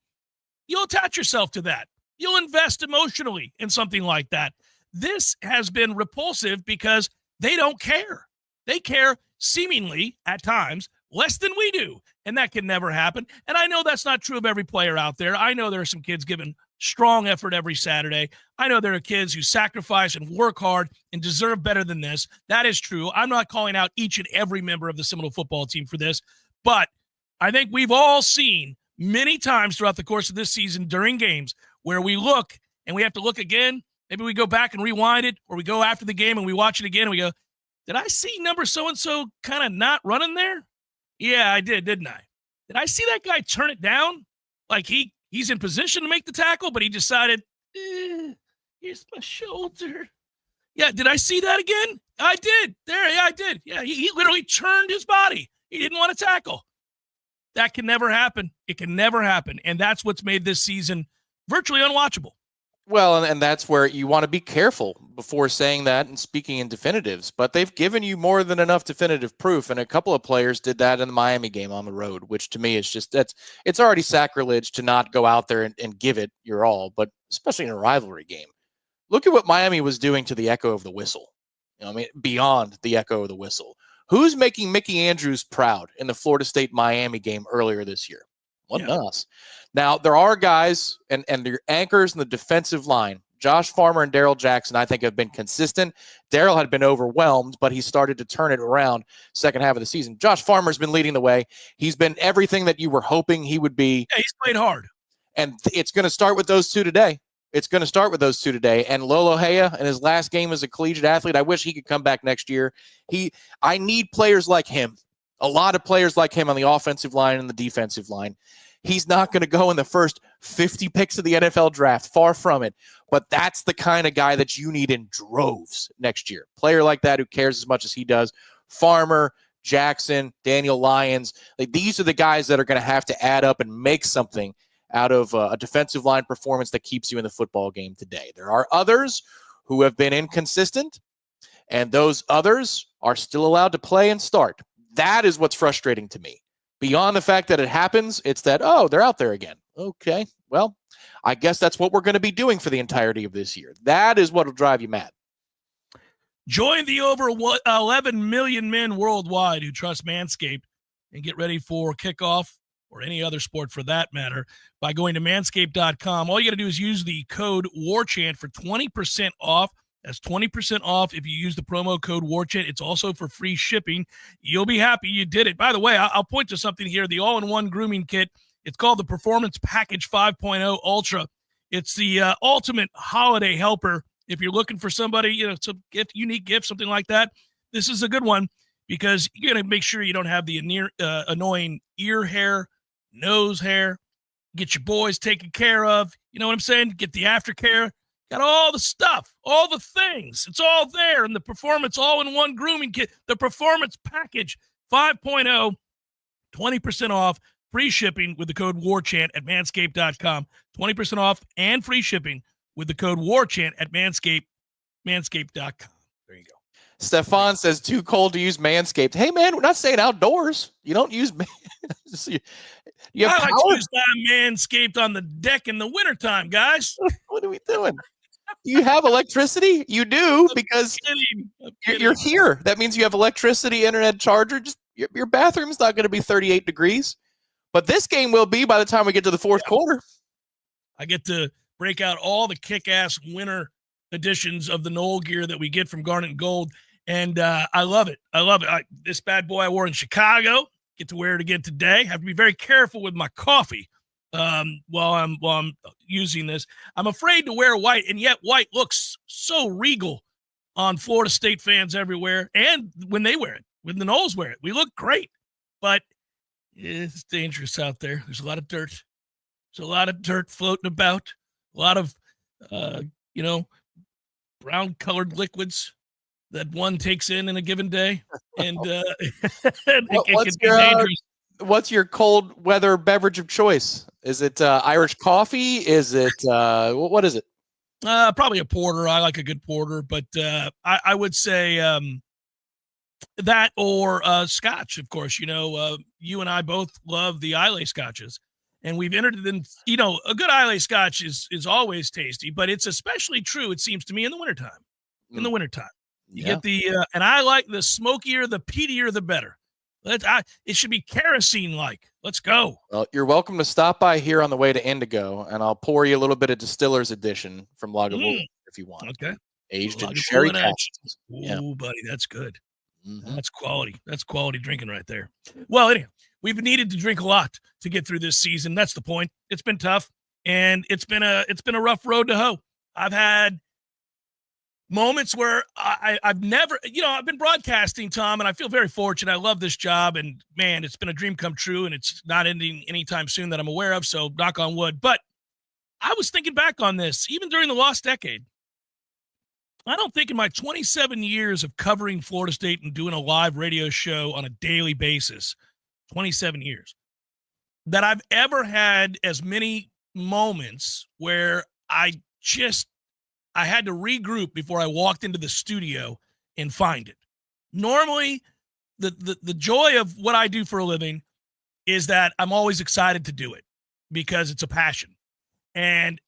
You'll attach yourself to that. You'll invest emotionally in something like that. This has been repulsive because they don't care. They care seemingly at times less than we do, and that can never happen. And I know that's not true of every player out there. I know there are some kids giving strong effort every Saturday. I know there are kids who sacrifice and work hard and deserve better than this. That is true. I'm not calling out each and every member of the Seminole football team for this, but I think we've all seen many times throughout the course of this season during games where we look and we have to look again Maybe we go back and rewind it, or we go after the game and we watch it again and we go, did I see number so-and-so kind of not running there? Yeah, I did, didn't I? Did I see that guy turn it down? Like he's in position to make the tackle, but he decided, here's my shoulder. Yeah, did I see that again? I did. Yeah, I did. Yeah, he literally turned his body. He didn't want to tackle. That can never happen. It can never happen. And that's what's made this season virtually unwatchable. Well, and that's where you want to be careful before saying that and speaking in definitives. But they've given you more than enough definitive proof, and a couple of players did that in the Miami game on the road, which to me is just it's already sacrilege to not go out there and give it your all, but especially in a rivalry game. Look at what Miami was doing to the echo of the whistle. Beyond the echo of the whistle. Who's making Mickey Andrews proud in the Florida State-Miami game earlier this year? Wasn't us. Now, there are guys and their anchors in the defensive line. Josh Farmer and Darrell Jackson, I think, have been consistent. Darrell had been overwhelmed, but he started to turn it around second half of the season. Josh Farmer's been leading the way. He's been everything that you were hoping he would be. Yeah, he's played hard. And it's going to start with those two today. And Lolo Hea in his last game as a collegiate athlete, I wish he could come back next year. I need players like him, a lot of players like him on the offensive line and the defensive line. He's not going to go in the first 50 picks of the NFL draft, far from it. But that's the kind of guy that you need in droves next year. Player like that who cares as much as he does. Farmer, Jackson, Daniel Lyons. These are the guys that are going to have to add up and make something out of a defensive line performance that keeps you in the football game today. There are others who have been inconsistent, and those others are still allowed to play and start. That is what's frustrating to me. Beyond the fact that it happens, it's that, they're out there again. Okay, well, I guess that's what we're going to be doing for the entirety of this year. That is what will drive you mad. Join the over 11 million men worldwide who trust Manscaped and get ready for kickoff or any other sport for that matter by going to manscaped.com. All you got to do is use the code WARCHANT for 20% off. That's 20% off if you use the promo code WARCHANT. It's also for free shipping. You'll be happy you did it. By the way, I'll point to something here, the all-in-one grooming kit. It's called the Performance Package 5.0 Ultra. It's the ultimate holiday helper. If you're looking for somebody, some gift, unique gift, something like that, this is a good one because you're going to make sure you don't have the annoying ear hair, nose hair. Get your boys taken care of. You know what I'm saying? Get the aftercare. Got all the stuff, all the things. It's all there in the Performance all-in-one grooming kit. The Performance Package 5.0, 20% off, free shipping with the code WARCHANT at manscaped.com. 20% off and free shipping with the code WARCHANT at manscaped.com. There you go. Stefan says, too cold to use Manscaped. Hey, man, we're not saying outdoors. You don't use you have I like power? to use my Manscaped on the deck in the wintertime, guys. What are we doing? Do you have electricity? You do, because you're here. That means you have electricity, internet, charger. Just your bathroom's not going to be 38 degrees. But this game will be by the time we get to the fourth quarter. I get to break out all the kick-ass winter editions of the Noel gear that we get from Garnet and Gold, and I love it. This bad boy I wore in Chicago. Get to wear it again today. Have to be very careful with my coffee while I'm using this. I'm afraid to wear white, and yet white looks so regal on Florida State fans everywhere. And when they wear it, when the Noles wear it, we look great. But it's dangerous out there. There's a lot of dirt. There's a lot of dirt floating about. A lot of, brown-colored liquids that one takes in a given day, and it can be dangerous. What's your cold weather beverage of choice? Is it Irish coffee? Is it what is it? Probably a porter. I like a good porter, but I would say that or Scotch. Of course, you and I both love the Islay Scotches, and we've entered it in. A good Islay Scotch is always tasty, but it's especially true, it seems to me, in the wintertime. In the wintertime. You get the and I like the smokier, the peatier, the better. It should be kerosene-like. Let's go. Well, you're welcome to stop by here on the way to Indigo, and I'll pour you a little bit of Distiller's Edition from Lagavulin if you want. Okay. Aged in sherry casks. Ooh, buddy, that's good. Mm-hmm. That's quality. That's quality drinking right there. Well, anyhow, we've needed to drink a lot to get through this season. That's the point. It's been tough, and it's been a rough road to hoe. I've had moments where I've never, I've been broadcasting, Tom, and I feel very fortunate. I love this job, and man, it's been a dream come true, and it's not ending anytime soon that I'm aware of, so knock on wood. But I was thinking back on this, even during the lost decade. I don't think in my 27 years of covering Florida State and doing a live radio show on a daily basis, 27 years, that I've ever had as many moments where I had to regroup before I walked into the studio and find it. Normally, the joy of what I do for a living is that I'm always excited to do it because it's a passion. And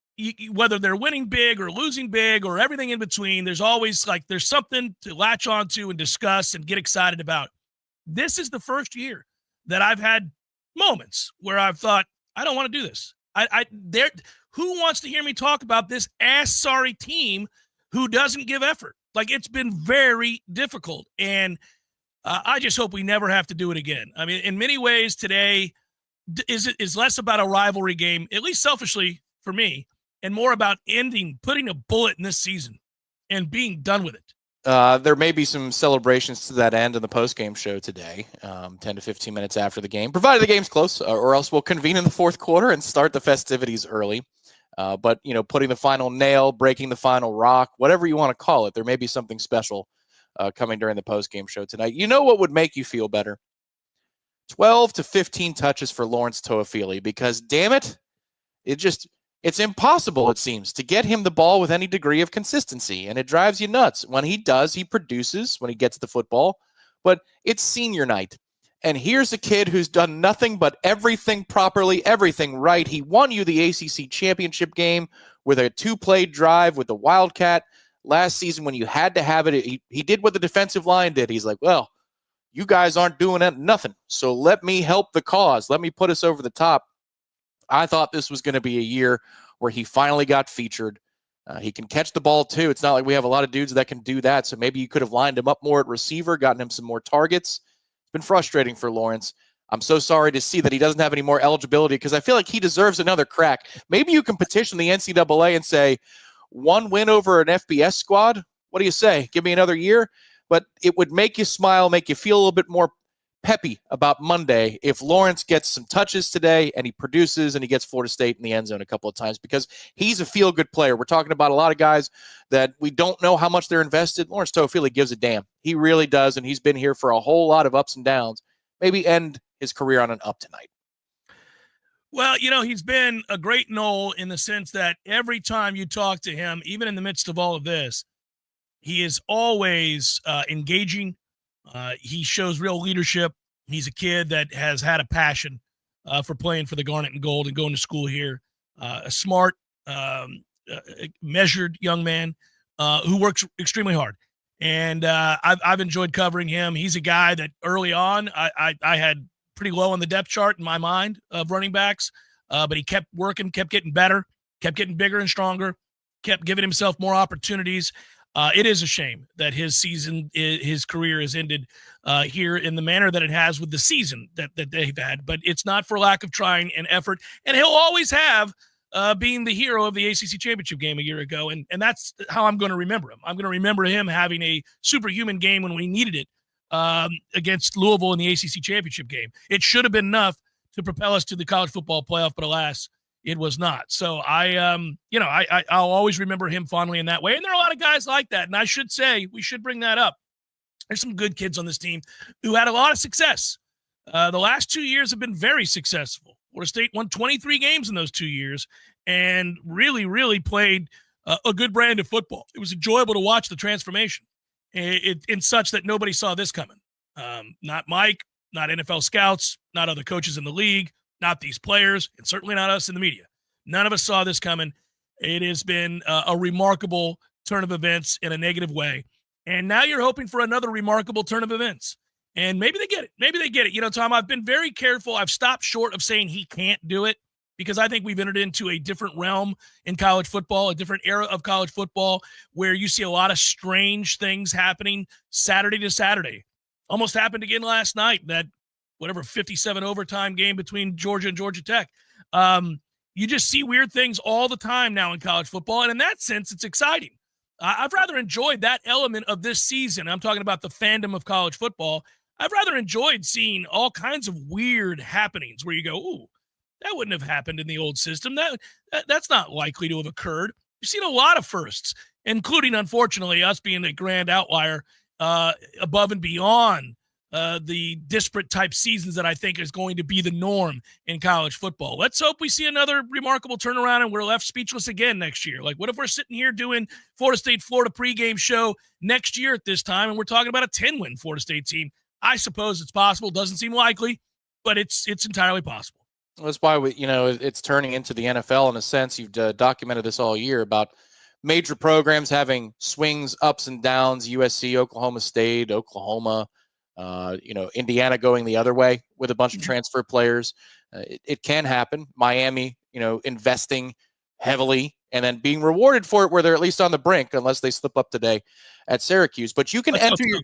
whether they're winning big or losing big or everything in between, there's always there's something to latch onto and discuss and get excited about. This is the first year that I've had moments where I've thought, I don't want to do this. Who wants to hear me talk about this sorry team who doesn't give effort? It's been very difficult. And I just hope we never have to do it again. I mean, in many ways today is less about a rivalry game, at least selfishly for me, and more about putting a bullet in this season and being done with it. There may be some celebrations to that end in the post-game show today, 10 to 15 minutes after the game, provided the game's close, or else we'll convene in the fourth quarter and start the festivities early. But, putting the final nail, breaking the final rock, whatever you want to call it, there may be something special coming during the post-game show tonight. You know what would make you feel better? 12 to 15 touches for Lawrence Toafili, because, damn it, it's impossible, it seems, to get him the ball with any degree of consistency, and it drives you nuts. When he does, he produces when he gets the football, but it's senior night. And here's a kid who's done nothing but everything properly, everything right. He won you the ACC championship game with a 2-play drive with the Wildcat last season when you had to have it. He did what the defensive line did. He's like, well, you guys aren't doing nothing, so let me help the cause. Let me put us over the top. I thought this was going to be a year where he finally got featured. He can catch the ball, too. It's not like we have a lot of dudes that can do that, so maybe you could have lined him up more at receiver, gotten him some more targets. It's been frustrating for Lawrence. I'm so sorry to see that he doesn't have any more eligibility because I feel like he deserves another crack. Maybe you can petition the NCAA and say, one win over an FBS squad? What do you say? Give me another year? But it would make you smile, make you feel a little bit more peppy about Monday if Lawrence gets some touches today and he produces and he gets Florida State in the end zone a couple of times, because he's a feel-good player. We're talking about a lot of guys that we don't know how much they're invested. Lawrence Toafili gives a damn. He really does, and he's been here for a whole lot of ups and downs. Maybe end his career on an up tonight. Well, he's been a great Nole in the sense that every time you talk to him, even in the midst of all of this, he is always engaging. He shows real leadership. He's a kid that has had a passion for playing for the Garnet and Gold and going to school here. A smart, measured young man who works extremely hard. And I've enjoyed covering him. He's a guy that early on I had pretty low on the depth chart in my mind of running backs, but he kept working, kept getting better, kept getting bigger and stronger, kept giving himself more opportunities. It is a shame that his career has ended here in the manner that it has with the season that they've had, but it's not for lack of trying and effort. And he'll always have being the hero of the ACC championship game a year ago. And that's how I'm going to remember him. I'm going to remember him having a superhuman game when we needed it against Louisville in the ACC championship game. It should have been enough to propel us to the college football playoff, but alas, it was not. So I'll always remember him fondly in that way. And there are a lot of guys like that. And I should say, we should bring that up. There's some good kids on this team who had a lot of success. The last 2 years have been very successful. Florida State won 23 games in those 2 years and really, really played a good brand of football. It was enjoyable to watch the transformation in such that nobody saw this coming. Not Mike, not NFL scouts, not other coaches in the league, not these players, and certainly not us in the media. None of us saw this coming. It has been a remarkable turn of events in a negative way. And now you're hoping for another remarkable turn of events. And maybe they get it. Maybe they get it. Tom, I've been very careful. I've stopped short of saying he can't do it because I think we've entered into a different realm in college football, a different era of college football where you see a lot of strange things happening Saturday to Saturday. Almost happened again last night, that 57 overtime game between Georgia and Georgia Tech. You just see weird things all the time now in college football. And in that sense, it's exciting. I've rather enjoyed that element of this season. I'm talking about the fandom of college football. I've rather enjoyed seeing all kinds of weird happenings where you go, ooh, that wouldn't have happened in the old system. That's not likely to have occurred. You've seen a lot of firsts, including, unfortunately, us being a grand outlier above and beyond the disparate type seasons that I think is going to be the norm in college football. Let's hope we see another remarkable turnaround and we're left speechless again next year. Like, what if we're sitting here doing Florida State-Florida pregame show next year at this time and we're talking about a 10-win Florida State team? I suppose it's possible. Doesn't seem likely, but it's entirely possible. That's why it's turning into the NFL in a sense. You've documented this all year about major programs having swings, ups and downs. USC, Oklahoma State, Oklahoma, Indiana going the other way with a bunch of transfer players. It can happen. Miami, investing heavily and then being rewarded for it where they're at least on the brink, unless they slip up today at Syracuse. But you can enter your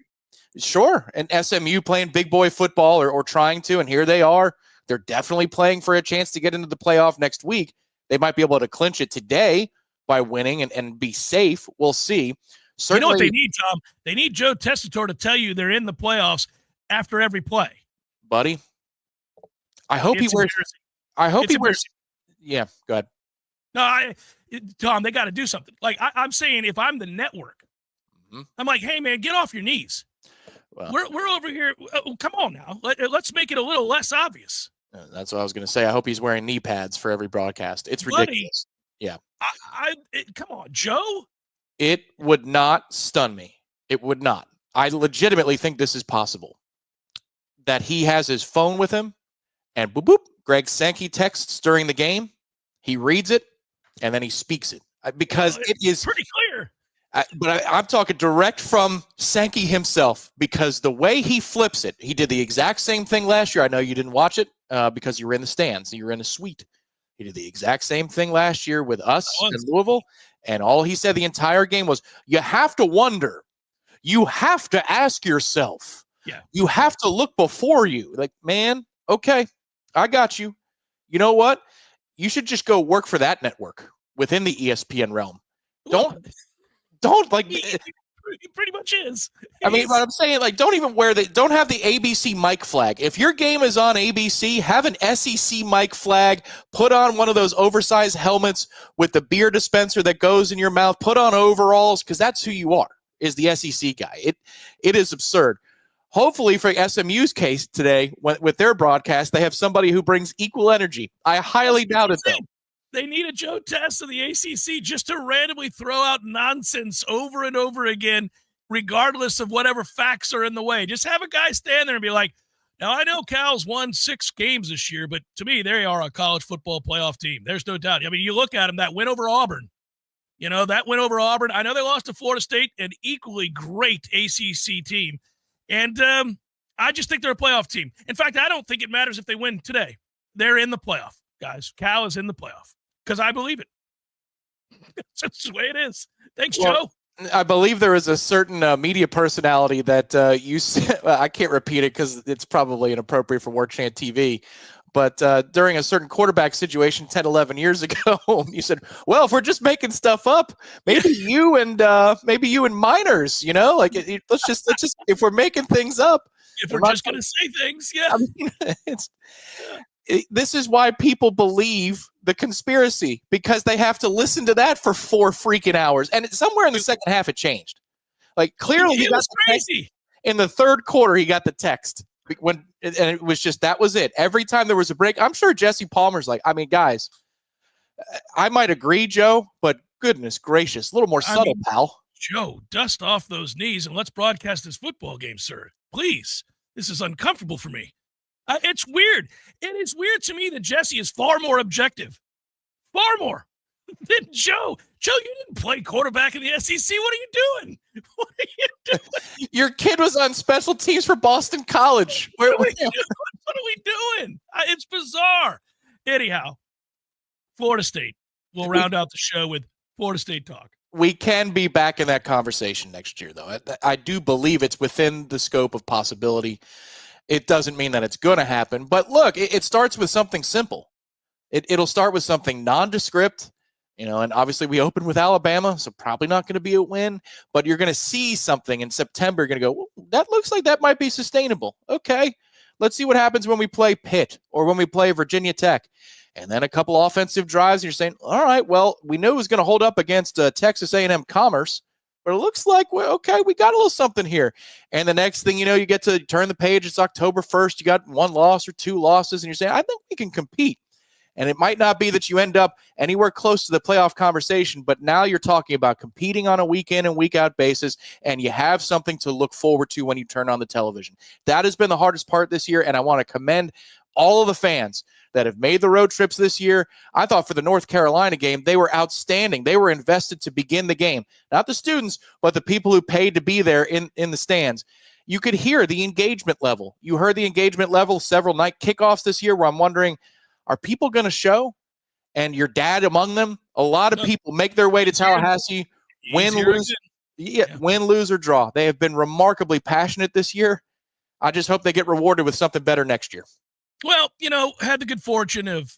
sure, and SMU playing big boy football or trying to, and here they are. They're definitely playing for a chance to get into the playoff next week. They might be able to clinch it today by winning and be safe. We'll see. Certainly, you know what they need, Tom? They need Joe Tessitore to tell you they're in the playoffs after every play. Buddy, I hope he wears. I hope he wears. Yeah, go ahead. No, Tom, they got to do something. Like I'm saying, if I'm the network, I'm like, hey man, get off your knees. Well, we're over here. Come on now, let's make it a little less obvious. That's what I was going to say. I hope he's wearing knee pads for every broadcast. It's ridiculous. Yeah. Come on, Joe. It would not stun me. It would not. I legitimately think this is possible. That he has his phone with him, and boop, boop, Greg Sankey texts during the game. He reads it, and then he speaks it. Because it is pretty clear. But I'm talking direct from Sankey himself, because the way he flips it, he did the exact same thing last year. I know you didn't watch it because you were in the stands. You were in a suite. He did the exact same thing last year with us in Louisville. And all he said the entire game was, you have to wonder. You have to ask yourself. Yeah. You have to look before you. Like, man, okay, I got you. You know what? You should just go work for that network within the ESPN realm. Don't like he pretty much is. I mean, what I'm saying, like, don't have the ABC mic flag. If your game is on ABC, have an SEC mic flag, put on one of those oversized helmets with the beer dispenser that goes in your mouth, put on overalls, because that's who you are, is the SEC guy. It is absurd. Hopefully for SMU's case today, with their broadcast, they have somebody who brings equal energy. I highly doubt it, though. They need a Joe Test of the ACC just to randomly throw out nonsense over and over again, regardless of whatever facts are in the way. Just have a guy stand there and be like, now, I know Cal's won 6 games this year, but to me, they are a college football playoff team. There's no doubt. I mean, you look at them, that win over Auburn. I know they lost to Florida State, an equally great ACC team. And I just think they're a playoff team. In fact, I don't think it matters if they win today. They're in the playoff, guys. Cal is in the playoff. Because I believe it. That's the way it is. Thanks, Joe. I believe there is a certain media personality that you said, I can't repeat it because it's probably inappropriate for Warchant TV, but during a certain quarterback situation 10, 11 years ago, you said, well, if we're just making stuff up, maybe you and minors, like let's just if we're making things up. If we're just going to say things, yeah. I mean, this is why people believe the conspiracy, because they have to listen to that for 4 freaking hours. And somewhere in the second half, it changed. Like, clearly, it was crazy. In the third quarter, he got the text and it was just, that was it. Every time there was a break, I'm sure Jesse Palmer's like, I mean, guys, I might agree, Joe, but goodness gracious, a little more subtle, pal. Joe, dust off those knees and let's broadcast this football game, sir. Please. This is uncomfortable for me. It's weird. It is weird to me that Jesse is far more objective. Far more than Joe. Joe, you didn't play quarterback in the SEC. What are you doing? What are you doing? Your kid was on special teams for Boston College. What are we doing? It's bizarre. Anyhow, Florida State. We'll round out the show with Florida State talk. We can be back in that conversation next year, though. I do believe it's within the scope of possibility. It doesn't mean that it's going to happen. But look, it starts with something simple. It'll start with something nondescript And obviously we opened with Alabama, so probably not going to be a win, but you're going to see something in September. You're going to go, well, that looks like that might be sustainable. Okay, let's see what happens when we play Pitt or when we play Virginia Tech. And then a couple offensive drives, and you're saying, all right, well, we knew it was going to hold up against Texas A&M Commerce, but it looks like, well, okay, we got a little something here. And the next thing you know, you get to turn the page. It's October 1st. You got 1 loss or 2 losses, and you're saying, I think we can compete. And it might not be that you end up anywhere close to the playoff conversation, but now you're talking about competing on a week in and week out basis, and you have something to look forward to when you turn on the television. That has been the hardest part this year, and I want to commend all of the fans that have made the road trips this year. I thought for the North Carolina game, they were outstanding. They were invested to begin the game. Not the students, but the people who paid to be there in the stands. You could hear the engagement level. You heard the engagement level several night kickoffs this year where I'm wondering, are people going to show? And your dad among them? A lot of people make their way to Tallahassee, win, lose, or draw. They have been remarkably passionate this year. I just hope they get rewarded with something better next year. Well, had the good fortune of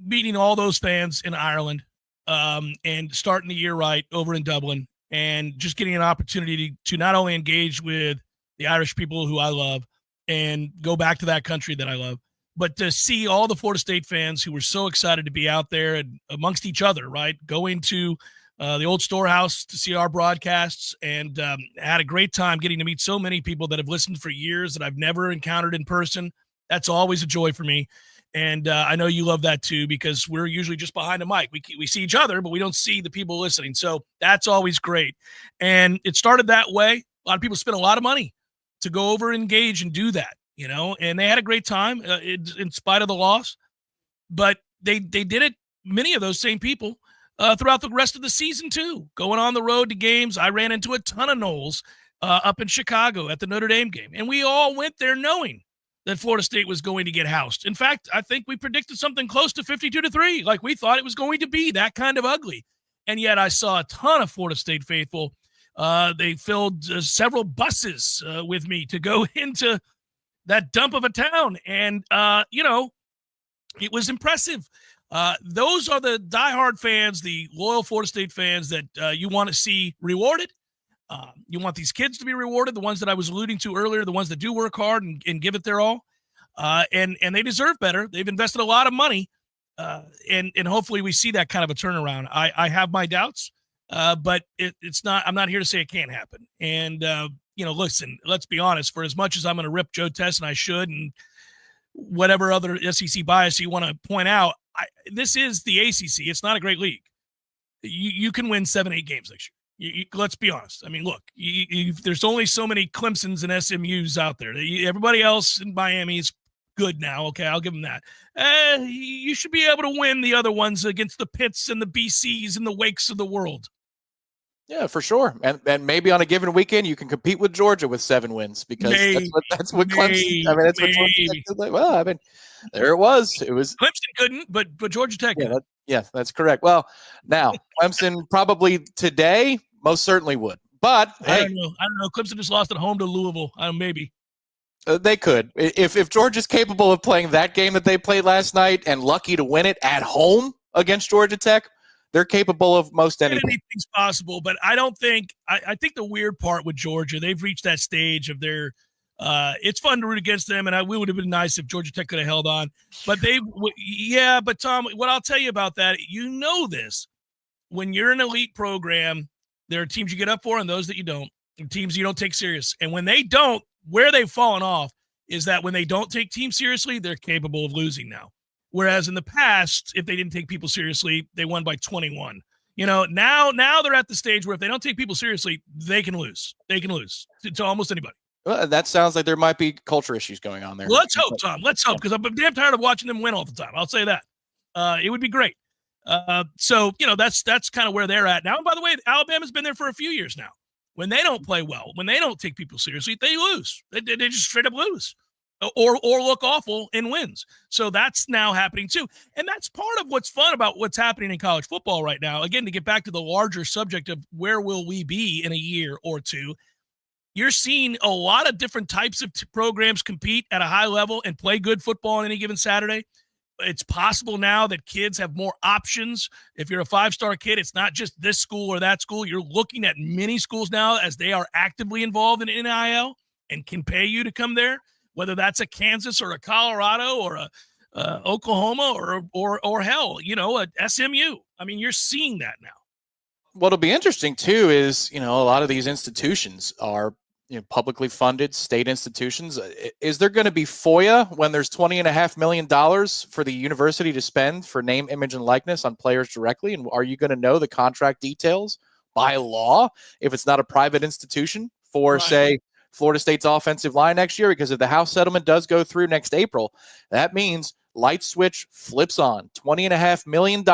meeting all those fans in Ireland and starting the year right over in Dublin and just getting an opportunity to not only engage with the Irish people who I love and go back to that country that I love, but to see all the Florida State fans who were so excited to be out there and amongst each other, right? Going to the old storehouse to see our broadcasts and had a great time getting to meet so many people that have listened for years that I've never encountered in person. That's always a joy for me. And I know you love that too, because we're usually just behind a mic. We see each other, but we don't see the people listening. So that's always great. And it started that way. A lot of people spent a lot of money to go over and engage and do that. And they had a great time in spite of the loss, but they did it. Many of those same people throughout the rest of the season too, going on the road to games. I ran into a ton of Noles up in Chicago at the Notre Dame game, and we all went there knowing that Florida State was going to get housed. In fact, I think we predicted something close to 52-3. Like we thought it was going to be that kind of ugly. And yet I saw a ton of Florida State faithful. They filled several buses with me to go into that dump of a town. And, it was impressive. Those are the diehard fans, the loyal Florida State fans that you want to see rewarded. You want these kids to be rewarded, the ones that I was alluding to earlier, the ones that do work hard and give it their all. And they deserve better. They've invested a lot of money. And hopefully we see that kind of a turnaround. I have my doubts, but it's not, I'm not here to say it can't happen. And, listen, let's be honest, for as much as I'm going to rip Joe Test, and I should, and whatever other SEC bias you want to point out, this is the ACC. It's not a great league. You can win 7-8 games next year. Let's be honest. I mean, look, there's only so many Clemsons and SMUs out there. Everybody else in Miami is good now. Okay, I'll give them that. You should be able to win the other ones against the Pitts and the BCs and the Wakes of the world. Yeah, for sure. And maybe on a given weekend, you can compete with Georgia with 7 wins because that's what Clemson. I mean, that's what Clemson did. Well, I mean, there it was. Clemson couldn't, but Georgia Tech. Yeah, that's correct. Well, now Clemson probably today most certainly would. But I don't know. Clemson just lost at home to Louisville. Maybe. They could. If Georgia's capable of playing that game that they played last night and lucky to win it at home against Georgia Tech, they're capable of most anything. Anything's possible, but I don't think – I think the weird part with Georgia, they've reached that stage of their it's fun to root against them, and it would have been nice if Georgia Tech could have held on. But but Tom, what I'll tell you about that, this. When you're an elite program, there are teams you get up for and those that you don't, and teams you don't take serious. And when they don't, where they've fallen off is that when they don't take teams seriously, they're capable of losing now. Whereas in the past, if they didn't take people seriously, they won by 21. Now they're at the stage where if they don't take people seriously, they can lose. They can lose to almost anybody. Well, that sounds like there might be culture issues going on there. Let's hope, Tom. Let's hope, because I'm damn tired of watching them win all the time. I'll say that. It would be great. So that's kind of where they're at now. And by the way, Alabama's been there for a few years now. When they don't play well, when they don't take people seriously, they lose. They just straight up lose. Or look awful in wins. So that's now happening too. And that's part of what's fun about what's happening in college football right now. Again, to get back to the larger subject of where will we be in a year or two, you're seeing a lot of different types of programs compete at a high level and play good football on any given Saturday. It's possible now that kids have more options. If you're a 5-star kid, it's not just this school or that school. You're looking at many schools now as they are actively involved in NIL and can pay you to come there, whether that's a Kansas or a Colorado or a Oklahoma or hell, a SMU. I mean, you're seeing that now. What'll be interesting too is, a lot of these institutions are publicly funded state institutions. Is there going to be FOIA when there's $20.5 million for the university to spend for name, image, and likeness on players directly? And are you going to know the contract details by law if it's not a private institution for, say, Florida State's offensive line next year? Because if the House settlement does go through next April, that means light switch flips on. $20.5 million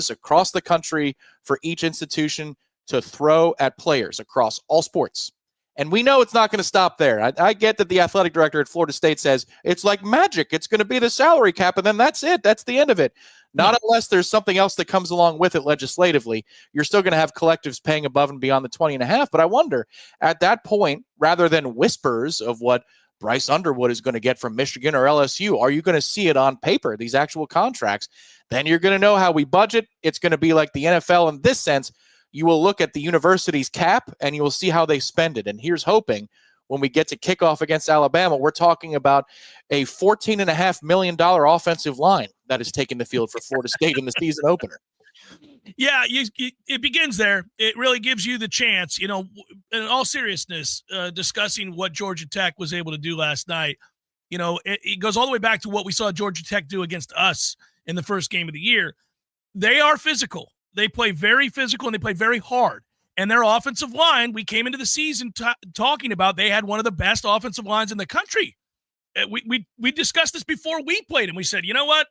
across the country for each institution to throw at players across all sports. And we know it's not going to stop there. I get that the athletic director at Florida State says it's like magic. It's going to be the salary cap, and then that's it. That's the end of it. Not unless there's something else that comes along with it legislatively. You're still going to have collectives paying above and beyond the 20.5. But I wonder, at that point, rather than whispers of what Bryce Underwood is going to get from Michigan or LSU, are you going to see it on paper, these actual contracts? Then you're going to know how we budget. It's going to be like the NFL in this sense. You will look at the university's cap and you will see how they spend it. And here's hoping when we get to kickoff against Alabama, we're talking about a $14.5 million offensive line that is taking the field for Florida State in the season opener. Yeah, it begins there. It really gives you the chance, in all seriousness, discussing what Georgia Tech was able to do last night. It goes all the way back to what we saw Georgia Tech do against us in the first game of the year. They are physical. They play very physical and they play very hard. And their offensive line, we came into the season talking about they had one of the best offensive lines in the country. We discussed this before we played, and we said, you know what?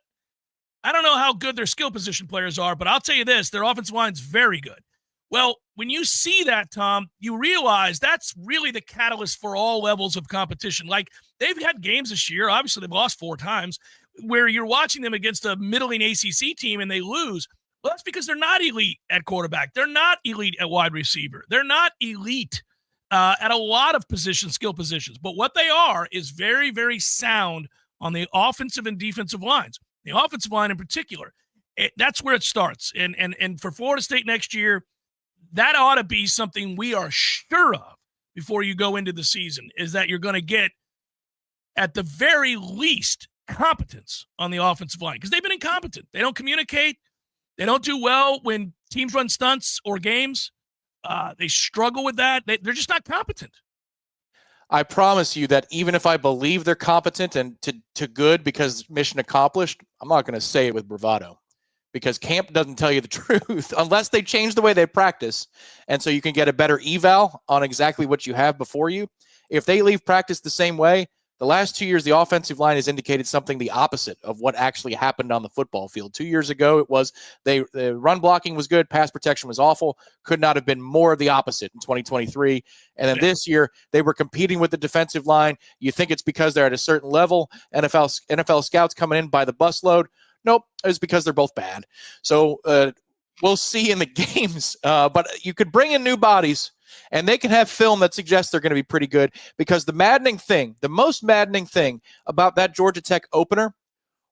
I don't know how good their skill position players are, but I'll tell you this, their offensive line's very good. Well, when you see that, Tom, you realize that's really the catalyst for all levels of competition. Like, they've had games this year, obviously they've lost 4 times, where you're watching them against a middling ACC team and they lose. Well, that's because they're not elite at quarterback. They're not elite at wide receiver. They're not elite at a lot of skill positions. But what they are is very, very sound on the offensive and defensive lines. The offensive line in particular, that's where it starts. And for Florida State next year, that ought to be something we are sure of before you go into the season, is that you're going to get, at the very least, competence on the offensive line, because they've been incompetent. They don't communicate. They don't do well when teams run stunts or games. They struggle with that. They're just not competent. I promise you that even if I believe they're competent and to good because mission accomplished, I'm not going to say it with bravado, because camp doesn't tell you the truth unless they change the way they practice. And so you can get a better eval on exactly what you have before you. If they leave practice the same way, the last 2 years, the offensive line has indicated something the opposite of what actually happened on the football field. 2 years ago, it was the run blocking was good, pass protection was awful. Could not have been more of the opposite in 2023. And then this year, they were competing with the defensive line. You think it's because they're at a certain level. NFL scouts coming in by the busload. Nope, it's because they're both bad. So we'll see in the games. But you could bring in new bodies, and they can have film that suggests they're going to be pretty good, because the most maddening thing about that Georgia Tech opener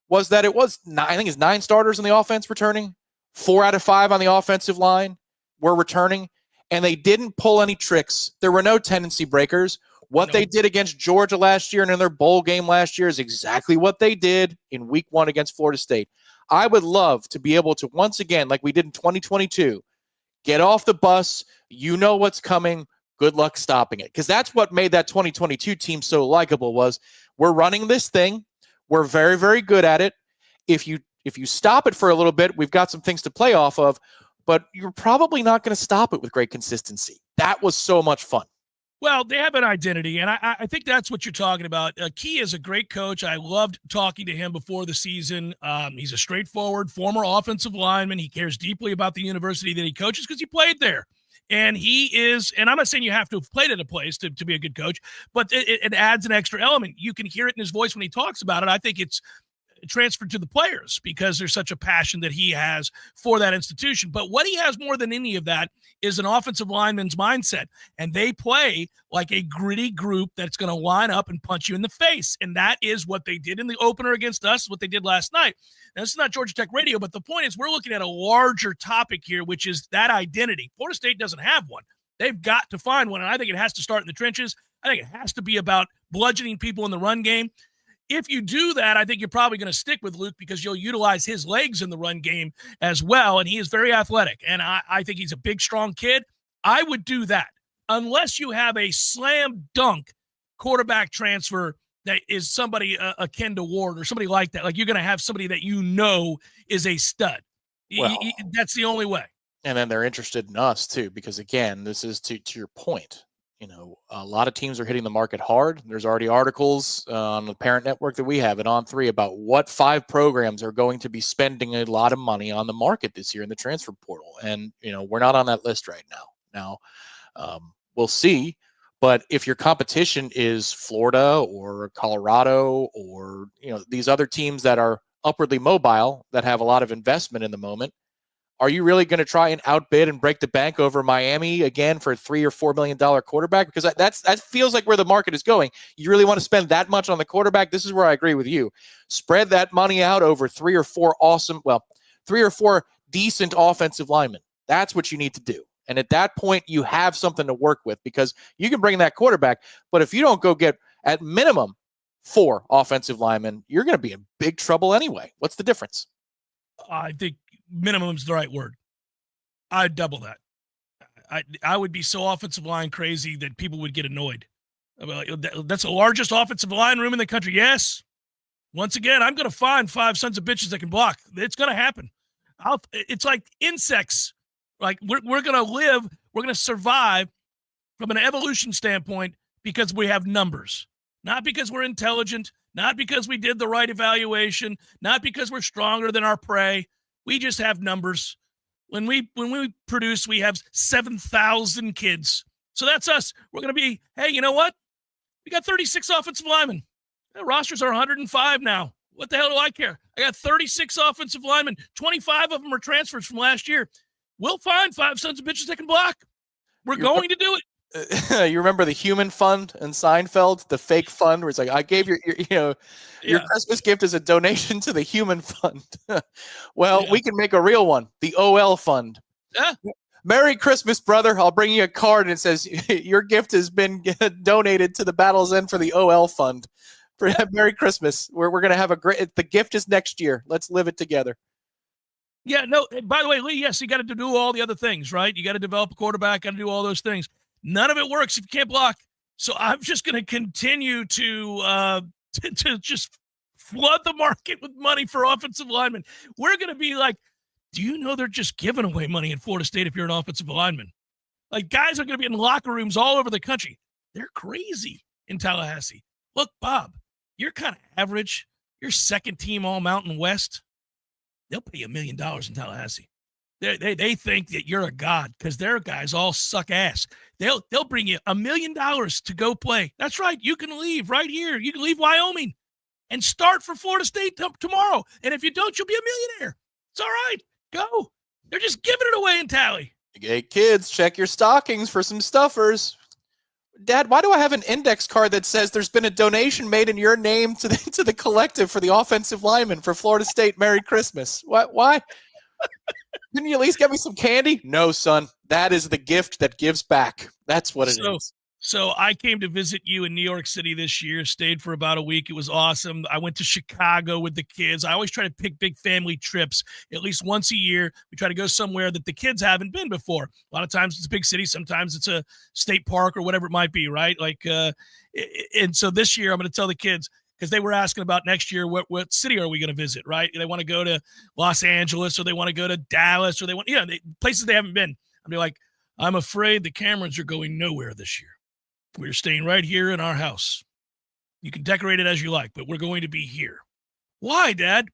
was that it was, I think it's 9 starters on the offense returning. 4 out of 5 on the offensive line were returning, and they didn't pull any tricks. There were no tendency breakers. What they did against Georgia last year and in their bowl game last year is exactly what they did in week 1 against Florida State. I would love to be able to, once again, like we did in 2022, get off the bus. You know what's coming. Good luck stopping it. Because that's what made that 2022 team so likable, was we're running this thing. We're very, very good at it. If you stop it for a little bit, we've got some things to play off of, but you're probably not going to stop it with great consistency. That was so much fun. Well, they have an identity, and I think that's what you're talking about. Key is a great coach. I loved talking to him before the season. He's a straightforward former offensive lineman. He cares deeply about the university that he coaches because he played there. And he is, and I'm not saying you have to have played at a place to be a good coach, but it adds an extra element. You can hear it in his voice when he talks about it. I think transferred to the players because there's such a passion that he has for that institution. But what he has more than any of that is an offensive lineman's mindset. And they play like a gritty group that's going to line up and punch you in the face. And that is what they did in the opener against us, what they did last night. Now, this is not Georgia Tech radio, but the point is we're looking at a larger topic here, which is that identity. Florida State doesn't have one. They've got to find one, and I think it has to start in the trenches. I think it has to be about bludgeoning people in the run game. If you do that, I think you're probably going to stick with Luke because you'll utilize his legs in the run game as well, and he is very athletic, and I think he's a big, strong kid. I would do that unless you have a slam dunk quarterback transfer that is somebody akin to Ward or somebody like that. Like you're going to have somebody that you know is a stud. Well, that's the only way. And then they're interested in us too, because again, this is to your point. You know, a lot of teams are hitting the market hard. There's already articles on the parent network that we have at On3 about what 5 programs are going to be spending a lot of money on the market this year in the transfer portal. And, you know, we're not on that list right now. Now, we'll see. But if your competition is Florida or Colorado or, you know, these other teams that are upwardly mobile that have a lot of investment in the moment, are you really going to try and outbid and break the bank over Miami again for a $3 or $4 million quarterback? Because that feels like where the market is going. You really want to spend that much on the quarterback? This is where I agree with you. Spread that money out over 3 or 4 3 or 4 decent offensive linemen. That's what you need to do. And at that point, you have something to work with because you can bring that quarterback. But if you don't go get at minimum 4 offensive linemen, you're going to be in big trouble anyway. What's the difference? I think minimum is the right word. I'd double that. I would be so offensive line crazy that people would get annoyed. I mean, like, that's the largest offensive line room in the country. Yes. Once again, I'm going to find 5 sons of bitches that can block. It's going to happen. It's like insects. Like we're going to live. We're going to survive from an evolution standpoint because we have numbers, not because we're intelligent, not because we did the right evaluation, not because we're stronger than our prey. We just have numbers. When we produce, we have 7,000 kids. So that's us. We're going to be, hey, you know what? We got 36 offensive linemen. The rosters are 105 now. What the hell do I care? I got 36 offensive linemen. 25 of them are transfers from last year. We'll find 5 sons of bitches that can block. We're going to do it. You remember the human fund in Seinfeld, the fake fund where it's like, I gave your Christmas gift as a donation to the human fund. Well, we can make a real one, the OL fund. Yeah. Merry Christmas, brother. I'll bring you a card and it says your gift has been donated to the Battle's End for the OL fund. Merry Christmas. We're going to have the gift is next year. Let's live it together. Yeah, no, by the way, Lee, yes, you got to do all the other things, right? You got to develop a quarterback, got to do all those things. None of it works if you can't block. So I'm just going to continue to just flood the market with money for offensive linemen. We're going to be like, do you know they're just giving away money in Florida State if you're an offensive lineman? Like guys are going to be in locker rooms all over the country. They're crazy in Tallahassee. Look, Bob, you're kind of average. You're second team all Mountain West. They'll pay you $1 million in Tallahassee. They think that you're a god because their guys all suck ass. They'll bring you $1 million to go play. That's right. You can leave right here. You can leave Wyoming and start for Florida State tomorrow. And if you don't, you'll be a millionaire. It's all right. Go. They're just giving it away in Tally. Hey, kids, check your stockings for some stuffers. Dad, why do I have an index card that says there's been a donation made in your name to the collective for the offensive lineman for Florida State? Merry Christmas. What? Why? Didn't you at least get me some candy? No, son. That is the gift that gives back. That's what it is. So I came to visit you in New York City this year, stayed for about a week. It was awesome. I went to Chicago with the kids. I always try to pick big family trips at least once a year. We try to go somewhere that the kids haven't been before. A lot of times it's a big city. Sometimes it's a state park or whatever it might be, right? And so this year I'm going to tell the kids, because they were asking about next year, what city are we going to visit, right? They want to go to Los Angeles or they want to go to Dallas or they want, places they haven't been. I'll be like, I'm afraid the Camerons are going nowhere this year. We're staying right here in our house. You can decorate it as you like, but we're going to be here. Why, Dad?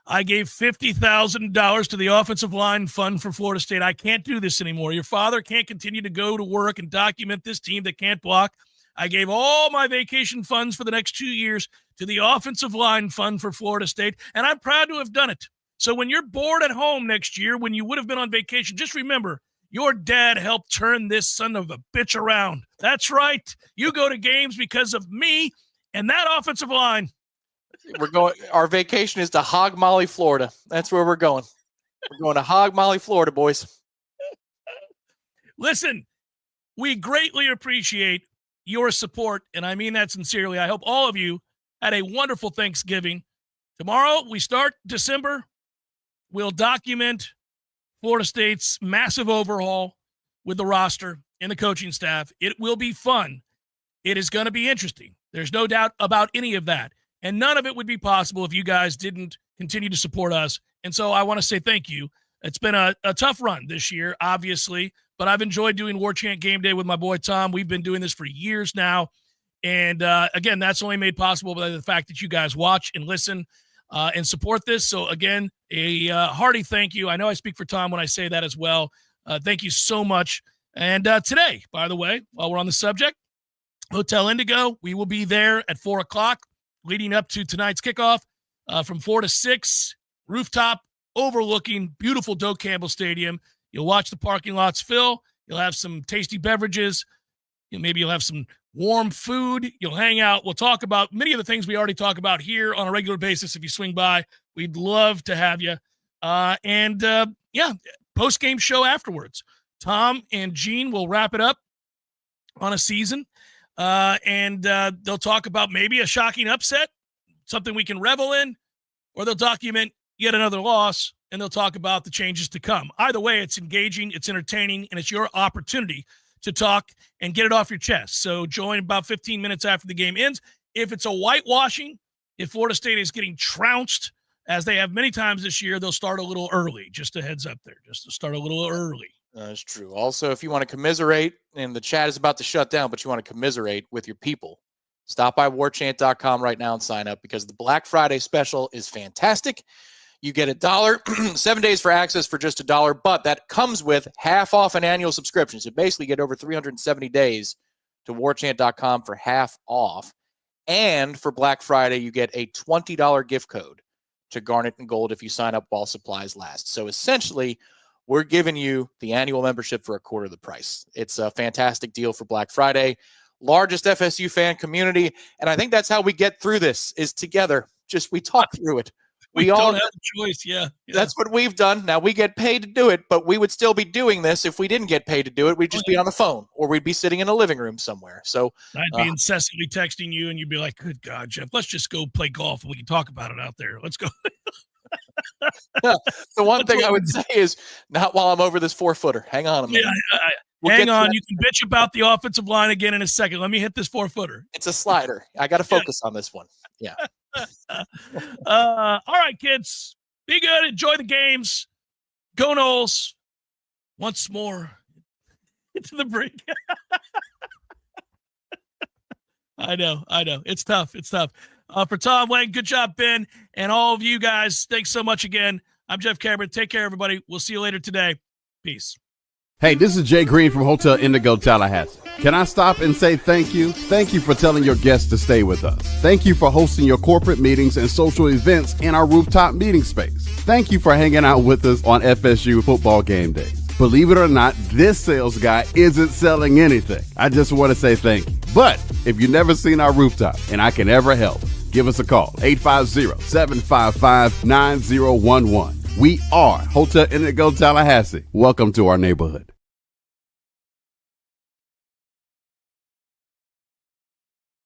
I gave $50,000 to the offensive line fund for Florida State. I can't do this anymore. Your father can't continue to go to work and document this team that can't block. I gave all my vacation funds for the next 2 years to the offensive line fund for Florida State, and I'm proud to have done it. So when you're bored at home next year, when you would have been on vacation, just remember, your dad helped turn this son of a bitch around. That's right. You go to games because of me and that offensive line. Our vacation is to Hog Molly, Florida. That's where we're going. We're going to Hog Molly, Florida, boys. Listen, we greatly appreciate your support, and I mean that sincerely. I hope all of you had a wonderful Thanksgiving. Tomorrow, we start December. We'll document Florida State's massive overhaul with the roster and the coaching staff. It will be fun. It is going to be interesting. There's no doubt about any of that. And none of it would be possible if you guys didn't continue to support us. And so I want to say thank you. It's been a tough run this year, obviously, but I've enjoyed doing Warchant GameDay with my boy Tom. We've been doing this for years now. And again, that's only made possible by the fact that you guys watch and listen and support this. So again, a hearty thank you. I know I speak for Tom when I say that as well. Thank you so much. And today, by the way, while we're on the subject, Hotel Indigo, we will be there at 4 o'clock leading up to tonight's kickoff from 4 to 6, rooftop overlooking beautiful Doe Campbell Stadium. You'll watch the parking lots fill. You'll have some tasty beverages. Maybe you'll have some warm food. You'll hang out. We'll talk about many of the things we already talk about here on a regular basis. If you swing by, we'd love to have you. Post-game show afterwards. Tom and Gene will wrap it up on a season, and they'll talk about maybe a shocking upset, something we can revel in, or they'll document yet another loss, and they'll talk about the changes to come. Either way, it's engaging, it's entertaining, and it's your opportunity to talk and get it off your chest. So join about 15 minutes after the game ends. If it's a whitewashing, if Florida State is getting trounced, as they have many times this year, they'll start a little early. Just a heads up there, just to start a little early. That's true. Also, if you want to commiserate, and the chat is about to shut down, but you want to commiserate with your people, stop by warchant.com right now and sign up, because the Black Friday special is fantastic. You get $1, 7 days for access for just $1, but that comes with half off an annual subscription. So basically get over 370 days to warchant.com for half off. And for Black Friday, you get a $20 gift code to Garnet and Gold if you sign up while supplies last. So essentially, we're giving you the annual membership for a quarter of the price. It's a fantastic deal for Black Friday. Largest FSU fan community. And I think that's how we get through this, is together. Just we talk through it. We all have a choice, yeah. That's what we've done. Now, we get paid to do it, but we would still be doing this if we didn't get paid to do it. We'd just be on the phone, or we'd be sitting in a living room somewhere. So I'd be incessantly texting you, and you'd be like, good God, Jeff, let's just go play golf, and we can talk about it out there. Let's go. The one thing I would say is, not while I'm over this 4-footer. Hang on a minute. Hang on. You can bitch about the offensive line again in a second. Let me hit this 4-footer. It's a slider. I got to focus on this one. Yeah. All right, kids. Be good. Enjoy the games. Go Noles. Once more into the break. I know. It's tough. For Tom Lang, good job, Ben, and all of you guys. Thanks so much again. I'm Jeff Cameron. Take care, everybody. We'll see you later today. Peace. Hey, this is Jay Green from Hotel Indigo, Tallahassee. Can I stop and say thank you? Thank you for telling your guests to stay with us. Thank you for hosting your corporate meetings and social events in our rooftop meeting space. Thank you for hanging out with us on FSU football game days. Believe it or not, this sales guy isn't selling anything. I just want to say thank you. But if you've never seen our rooftop and I can ever help, give us a call, 850-755-9011. We are Hotel Indigo Tallahassee. Welcome to our neighborhood.